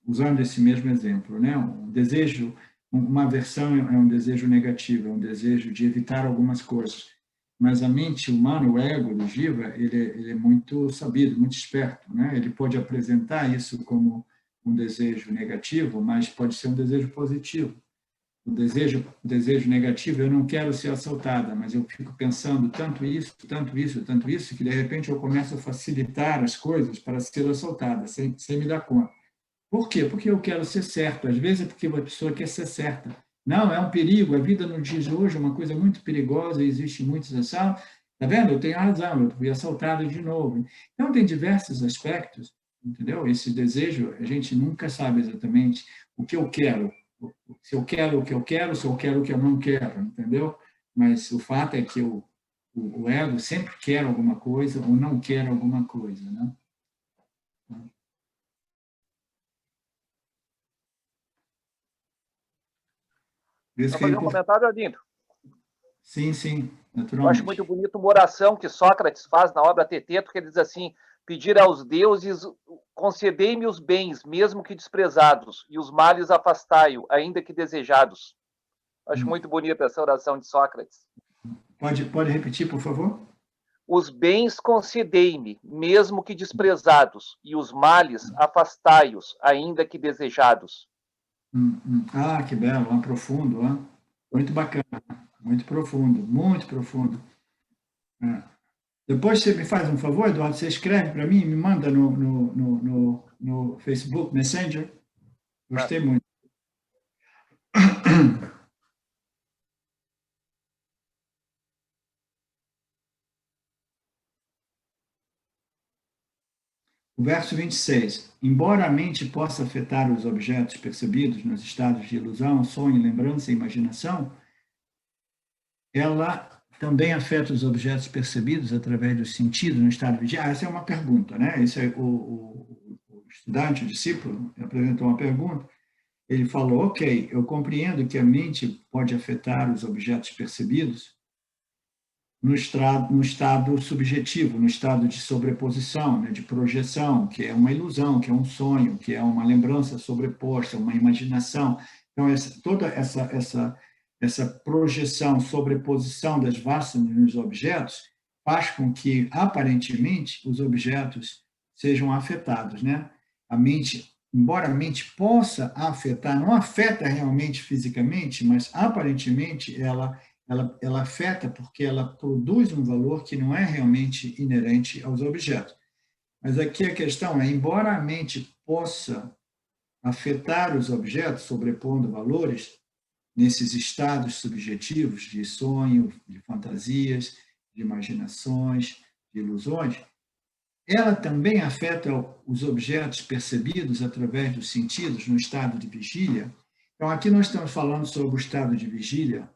Speaker 1: usando esse mesmo exemplo, né? Um desejo, uma aversão é um desejo negativo, é um desejo de evitar algumas coisas. Mas a mente humana, o ego do Jiva, ele é muito sabido, muito esperto, né? Ele pode apresentar isso como um desejo negativo, mas pode ser um desejo positivo. O desejo negativo, eu não quero ser assaltada, mas eu fico pensando tanto isso, que de repente eu começo a facilitar as coisas para ser assaltada, sem me dar conta. Por quê? Porque eu quero ser certo. Às vezes é porque uma pessoa quer ser certa. Não, é um perigo. A vida nos dias de hoje é uma coisa muito perigosa, existe muitos assaltos. Está vendo? Eu tenho razão, eu fui assaltada de novo. Então, tem diversos aspectos, entendeu? Esse desejo, a gente nunca sabe exatamente o que eu quero. Se eu quero o que eu quero, se eu quero o que eu não quero, entendeu? Mas o fato é que o ego sempre quer alguma coisa ou não quer alguma coisa, né?
Speaker 2: Vou fazer um comentário, Arlindo.
Speaker 1: Sim, naturalmente.
Speaker 2: Eu acho muito bonito uma oração que Sócrates faz na obra Teteto, que ele diz assim: pedir aos deuses, concedei-me os bens, mesmo que desprezados, e os males afastai-o, ainda que desejados. Acho muito bonita essa oração de Sócrates.
Speaker 1: Pode repetir, por favor?
Speaker 2: Os bens concedei-me, mesmo que desprezados, e os males afastai-os, ainda que desejados.
Speaker 1: Ah, que belo, profundo, hein? Muito bacana, muito profundo, muito profundo. Depois você me faz um favor, Eduardo, você escreve para mim, me manda no Facebook Messenger. Gostei muito. O verso 26. Embora a mente possa afetar os objetos percebidos nos estados de ilusão, sonho, lembrança e imaginação, ela também afeta os objetos percebidos através dos sentidos no estado de vigília? Essa é uma pergunta, né? Esse é o estudante, o discípulo, apresentou uma pergunta. Ele falou, ok, eu compreendo que a mente pode afetar os objetos percebidos no estado subjetivo, no estado de sobreposição, né, de projeção, que é uma ilusão, que é um sonho, que é uma lembrança sobreposta, uma imaginação. Então, toda essa projeção, sobreposição das vássanas nos objetos faz com que, aparentemente, os objetos sejam afetados, né? A mente, embora a mente possa afetar, não afeta realmente fisicamente, mas aparentemente ela afeta porque ela produz um valor que não é realmente inerente aos objetos. Mas aqui a questão é, embora a mente possa afetar os objetos, sobrepondo valores, nesses estados subjetivos de sonho, de fantasias, de imaginações, de ilusões, ela também afeta os objetos percebidos através dos sentidos no estado de vigília. Então, aqui nós estamos falando sobre o estado de vigília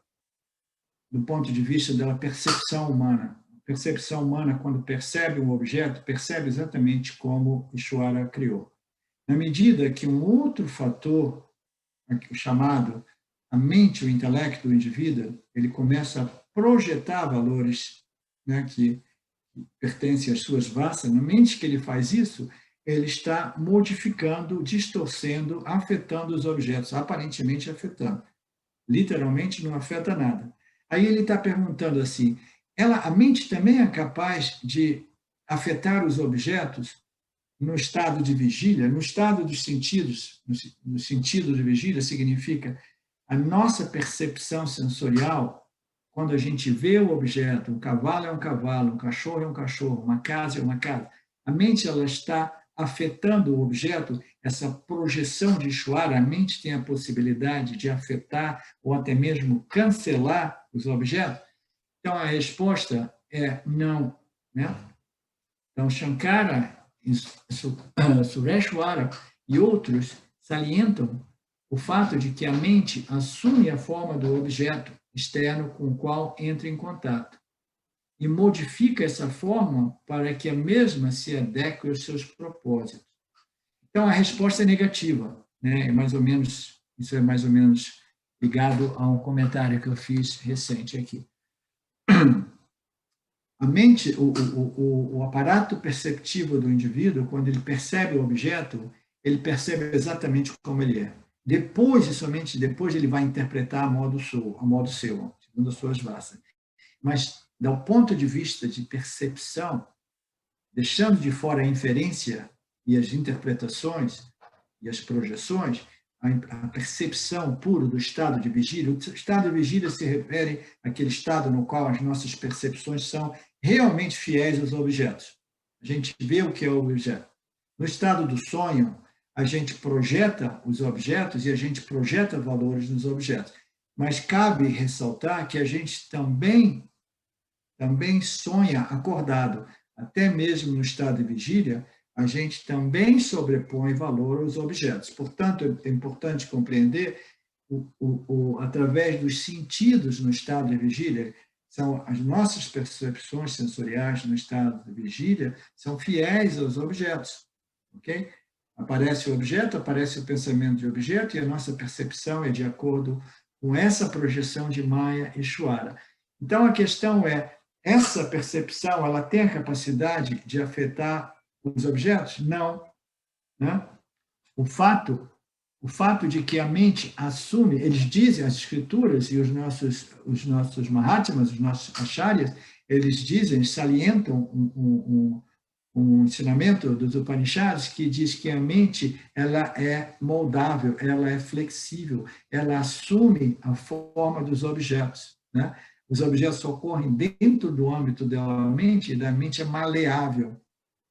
Speaker 1: do ponto de vista da percepção humana. A percepção humana, quando percebe um objeto, percebe exatamente como Ishwara criou. Na medida que um outro fator, chamado a mente, o intelecto do indivíduo, ele começa a projetar valores, né, que pertencem às suas vássanas. Na mente que ele faz isso, ele está modificando, distorcendo, afetando os objetos, aparentemente afetando. Literalmente não afeta nada. Aí ele está perguntando assim, a mente também é capaz de afetar os objetos no estado de vigília? No estado dos sentidos, no sentido de vigília, significa a nossa percepção sensorial, quando a gente vê o objeto, um cavalo é um cavalo, um cachorro é um cachorro, uma casa é uma casa, a mente ela está afetando o objeto, essa projeção de Ishwara, a mente tem a possibilidade de afetar ou até mesmo cancelar os objetos? Então, a resposta é não, né? Então, Shankara, Sureshwara e outros salientam o fato de que a mente assume a forma do objeto externo com o qual entra em contato e modifica essa forma para que a mesma se adeque aos seus propósitos. Então, a resposta é negativa, né? Isso é mais ou menos ligado a um comentário que eu fiz recente aqui. A mente, o aparato perceptivo do indivíduo, quando ele percebe o objeto, ele percebe exatamente como ele é. Depois, e somente depois, ele vai interpretar a modo seu, segundo as suas vassas. Mas, do ponto de vista de percepção, deixando de fora a inferência e as interpretações e as projeções, a percepção pura do estado de vigília. O estado de vigília se refere àquele estado no qual as nossas percepções são realmente fiéis aos objetos. A gente vê o que é o objeto. No estado do sonho, a gente projeta os objetos e a gente projeta valores nos objetos. Mas cabe ressaltar que a gente também sonha acordado. Até mesmo no estado de vigília, a gente também sobrepõe valor aos objetos. Portanto, é importante compreender, através dos sentidos no estado de vigília, são as nossas percepções sensoriais no estado de vigília, são fiéis aos objetos. Ok? Aparece o objeto, aparece o pensamento de objeto, e a nossa percepção é de acordo com essa projeção de Maya e Shwara. Então, a questão é, essa percepção, ela tem a capacidade de afetar os objetos? Não. Né? O fato de que a mente assume, eles dizem, as escrituras e os nossos Mahatmas, os nossos acharyas, eles dizem, salientam um ensinamento dos Upanishads que diz que a mente ela é moldável, ela é flexível, ela assume a forma dos objetos. Né? Os objetos ocorrem dentro do âmbito da mente, e da mente é maleável.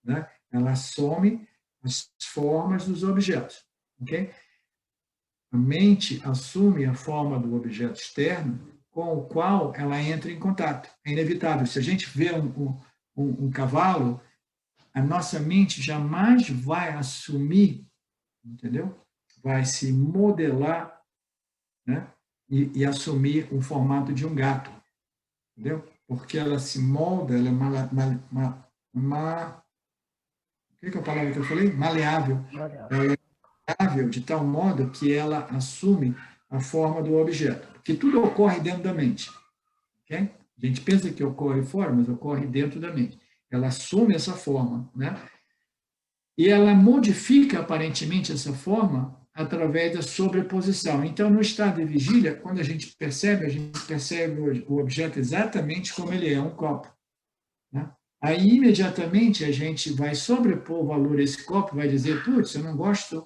Speaker 1: Né? Ela assume as formas dos objetos. Okay? A mente assume a forma do objeto externo com o qual ela entra em contato. É inevitável. Se a gente vê um cavalo, a nossa mente jamais vai assumir, entendeu? Vai se modelar, né? E assumir o formato de um gato, entendeu? Porque ela se molda, ela é o que é a palavra que eu falei? Maleável. Ela é maleável de tal modo que ela assume a forma do objeto. Porque tudo ocorre dentro da mente. Okay? A gente pensa que ocorre fora, mas ocorre dentro da mente. Ela assume essa forma, né? E ela modifica aparentemente essa forma através da sobreposição. Então, no estado de vigília, quando a gente percebe o objeto exatamente como ele é, um copo. Né? Aí, imediatamente, a gente vai sobrepor o valor desse copo, vai dizer, putz, eu não gosto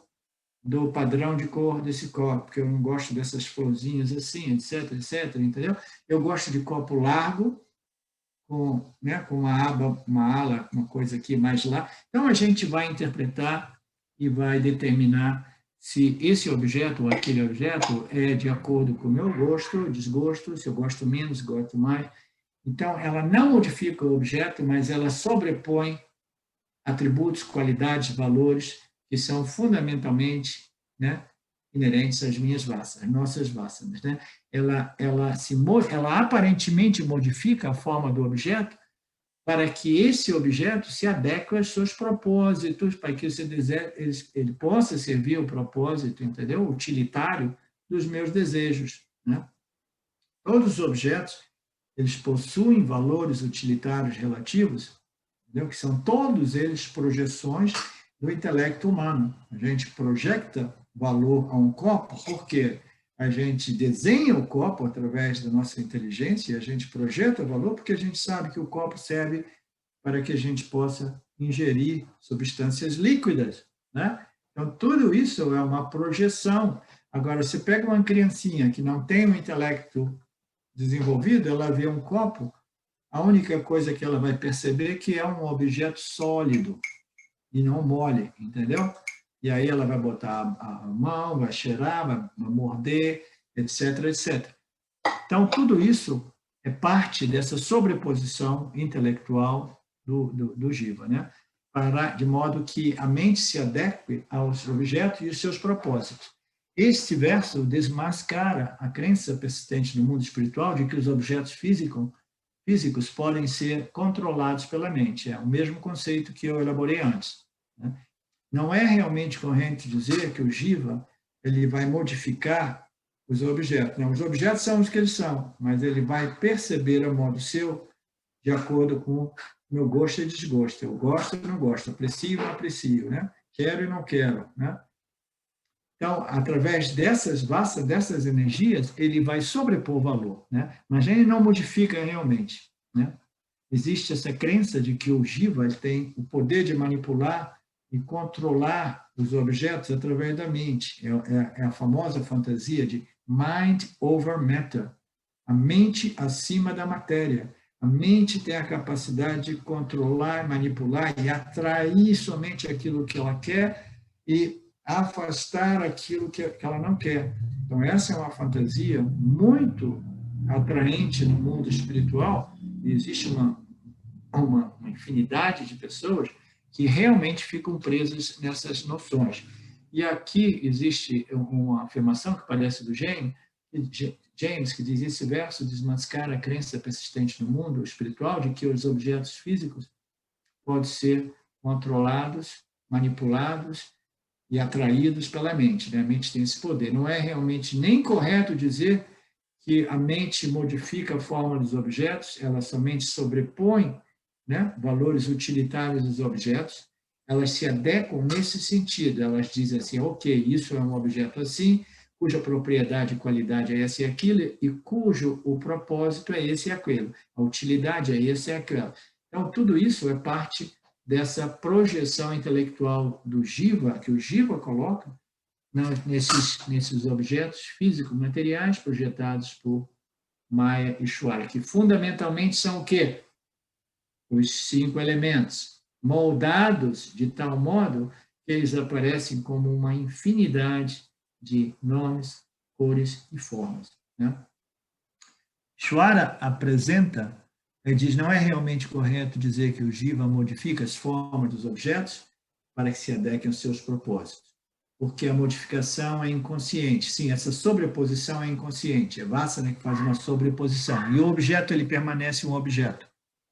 Speaker 1: do padrão de cor desse copo, porque eu não gosto dessas florzinhas assim, etc, etc, entendeu? Eu gosto de copo largo, com uma ala, uma coisa aqui mais lá. Então, a gente vai interpretar e vai determinar se esse objeto ou aquele objeto é de acordo com o meu gosto, desgosto, se eu gosto menos, gosto mais. Então, ela não modifica o objeto, mas ela sobrepõe atributos, qualidades, valores que são fundamentalmente, né, inerentes às minhas vassas, às nossas vassas. Né? Ela aparentemente modifica a forma do objeto para que esse objeto se adeque aos seus propósitos, para que ele possa servir o propósito, entendeu? Utilitário dos meus desejos. Né? Todos os objetos, eles possuem valores utilitários relativos, entendeu? Que são todos eles projeções do intelecto humano. A gente projeta valor a um copo porque a gente desenha o copo através da nossa inteligência e a gente projeta valor porque a gente sabe que o copo serve para que a gente possa ingerir substâncias líquidas, né? Então, tudo isso é uma projeção. Agora, você pega uma criancinha que não tem um intelecto desenvolvido, ela vê um copo, a única coisa que ela vai perceber é que é um objeto sólido e não mole, entendeu? E aí ela vai botar a mão, vai cheirar, vai morder, etc, etc. Então, tudo isso é parte dessa sobreposição intelectual do Jiva, né? De modo que a mente se adeque aos objetos e os seus propósitos. Este verso desmascara a crença persistente no mundo espiritual de que os objetos físicos podem ser controlados pela mente. É o mesmo conceito que eu elaborei antes, né? Não é realmente correto dizer que o jiva ele vai modificar os objetos. Não, os objetos são os que eles são, mas ele vai perceber a modo seu, de acordo com meu gosto e desgosto. Eu gosto ou não gosto, aprecio ou não aprecio, né? Quero e não quero, né? Então, através dessas energias, ele vai sobrepor valor, né? Mas ele não modifica realmente, né? Existe essa crença de que o jiva ele tem o poder de manipular e controlar os objetos através da mente. É a famosa fantasia de mind over matter, a mente acima da matéria. A mente tem a capacidade de controlar, manipular e atrair somente aquilo que ela quer e afastar aquilo que ela não quer. Então, essa é uma fantasia muito atraente no mundo espiritual, e existe uma infinidade de pessoas que realmente ficam presas nessas noções. E aqui existe uma afirmação que parece do James, que diz: esse verso desmascara a crença persistente no mundo espiritual de que os objetos físicos podem ser controlados, manipulados e atraídos pela mente, né? A mente tem esse poder. Não é realmente nem correto dizer que a mente modifica a forma dos objetos, ela somente sobrepõe, né, valores utilitários dos objetos, elas se adequam nesse sentido, elas dizem assim, ok, isso é um objeto assim, cuja propriedade e qualidade é essa e aquilo, e cujo o propósito é esse e aquilo, a utilidade é essa e aquela. Então, tudo isso é parte dessa projeção intelectual do jiva, que o jiva coloca nesses objetos físicos, materiais, projetados por Maya e Shwara, que fundamentalmente são o quê? Os 5 elementos, moldados de tal modo que eles aparecem como uma infinidade de nomes, cores e formas, né? Shwara apresenta, ele diz, não é realmente correto dizer que o jiva modifica as formas dos objetos para que se adequem aos seus propósitos, porque a modificação é inconsciente. Sim, essa sobreposição é inconsciente, é Vasana que faz uma sobreposição, e o objeto ele permanece um objeto.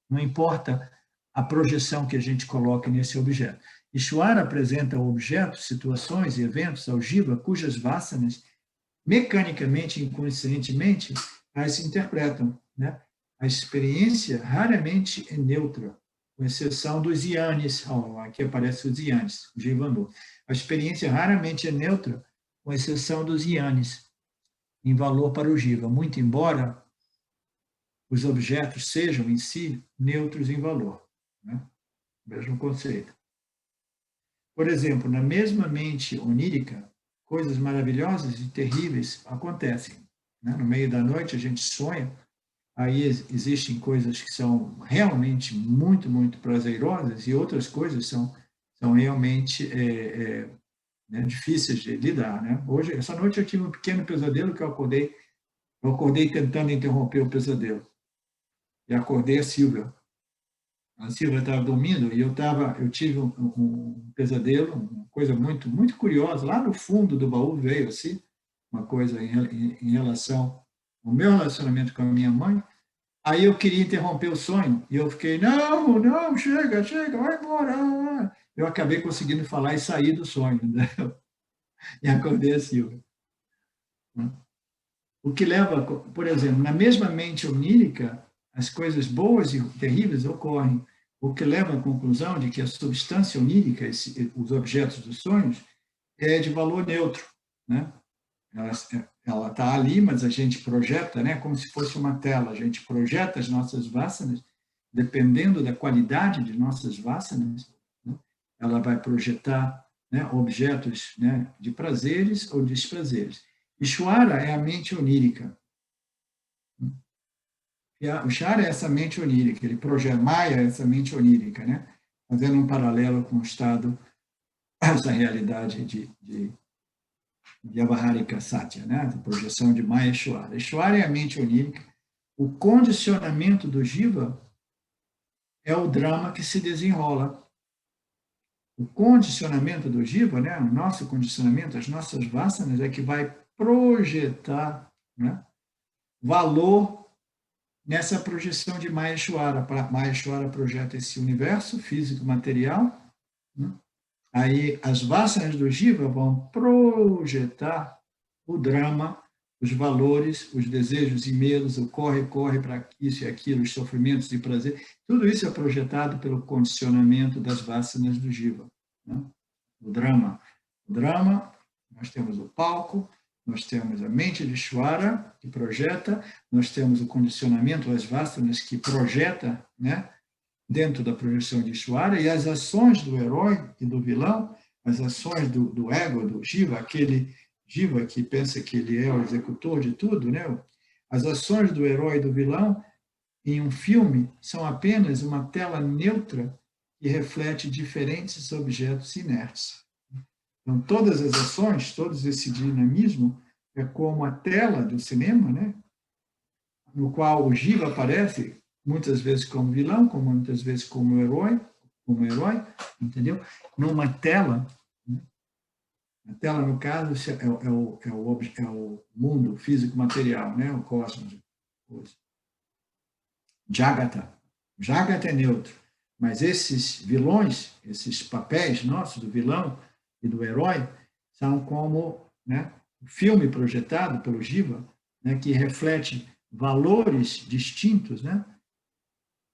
Speaker 1: Não importa a projeção que a gente coloque nesse objeto. Ishvara apresenta objetos, situações e eventos ao jiva cujas vasanas, mecanicamente e inconscientemente, as interpretam, né? A experiência raramente é neutra, com exceção dos yanis. Aqui aparece os yanis, o jivandu. A experiência raramente é neutra, com exceção dos yanis, em valor para o jiva, muito embora os objetos sejam em si neutros em valor, né? Mesmo conceito. Por exemplo, na mesma mente onírica, coisas maravilhosas e terríveis acontecem, né? No meio da noite a gente sonha, aí existem coisas que são realmente muito, muito prazerosas e outras coisas são realmente né, difíceis de lidar, né? Hoje, essa noite eu tive um pequeno pesadelo que eu acordei tentando interromper o pesadelo. E acordei a Silvia. A Silvia estava dormindo e eu tive um pesadelo, uma coisa muito, muito curiosa. Lá no fundo do baú veio assim, uma coisa em relação ao meu relacionamento com a minha mãe. Aí eu queria interromper o sonho e eu fiquei, não, chega, vai embora. Eu acabei conseguindo falar e sair do sonho, né? E acordei a Silvia. O que leva, por exemplo, na mesma mente onírica, as coisas boas e terríveis ocorrem, o que leva à conclusão de que a substância onírica, os objetos dos sonhos, é de valor neutro, né? Ela está ali, mas a gente projeta, né, como se fosse uma tela, a gente projeta as nossas vasanas, dependendo da qualidade de nossas vasanas, né? Ela vai projetar, né, objetos, né, de prazeres ou desprazeres. Ishvara é a mente onírica. O Shara é essa mente onírica, ele projeta, Maya é essa mente onírica, né? Fazendo um paralelo com o estado, essa realidade de Vyavaharika Satya, né? A projeção de Maya e Shwara. Shwara é a mente onírica. O condicionamento do Jiva é o drama que se desenrola o condicionamento do Jiva, né, o nosso condicionamento, as nossas vasanas, é que vai projetar, né, valor nessa projeção de Maheshwara. Maheshwara projeta esse universo físico material, né? Aí as vasanas do Jiva vão projetar o drama, os valores, os desejos e medos, o corre para isso e aquilo, os sofrimentos e prazer. Tudo isso é projetado pelo condicionamento das vasanas do Jiva, né? O drama. O drama, nós temos o palco, nós temos a mente de Ishvara, que projeta, nós temos o condicionamento, as vasanas, que projeta, né, dentro da projeção de Ishvara, e as ações do herói e do vilão, as ações do ego, do Jiva, aquele Jiva que pensa que ele é o executor de tudo, né? As ações do herói e do vilão em um filme são apenas uma tela neutra que reflete diferentes objetos inertes. Então, todas as ações, todo esse dinamismo é como a tela do cinema, né? No qual o Jiva aparece muitas vezes como vilão, como muitas vezes como herói, entendeu? Numa tela, né? A tela, no caso, é o mundo físico-material, né? O cosmos. Jagata. Jagata é neutro. Mas esses vilões, esses papéis nossos, do vilão e do herói, são como, né, o filme projetado pelo Jiva, né, que reflete valores distintos, né,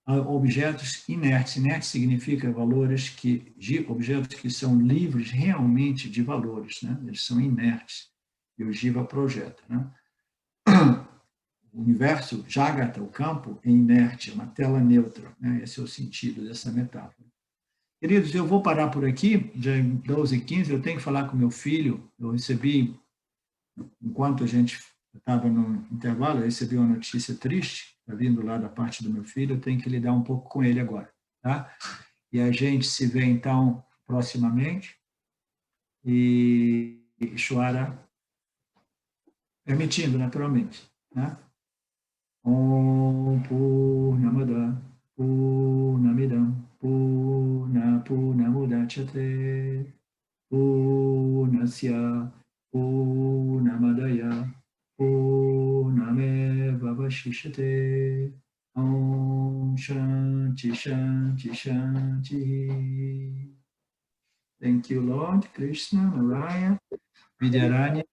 Speaker 1: a objetos inertes. Inerte significa objetos que são livres realmente de valores, né? Eles são inertes, e o Jiva projeta, né? O universo, Jagata, o campo, é inerte, é uma tela neutra, né? Esse é o sentido dessa metáfora. Queridos, eu vou parar por aqui, já é 12h15, eu tenho que falar com meu filho. Eu recebi, enquanto a gente estava no intervalo, eu recebi uma notícia triste, está vindo lá da parte do meu filho, eu tenho que lidar um pouco com ele agora, tá? E a gente se vê, então, proximamente, e Ishvara permitindo, naturalmente, né? Om Purnamada Purnamidam Purnamudachyate Purnasya Purnamadaya Purnameva Vashishyate. Om Shanti Shanti Shanti. Thank you, Lord Krishna, Narayana, Vidyaranya.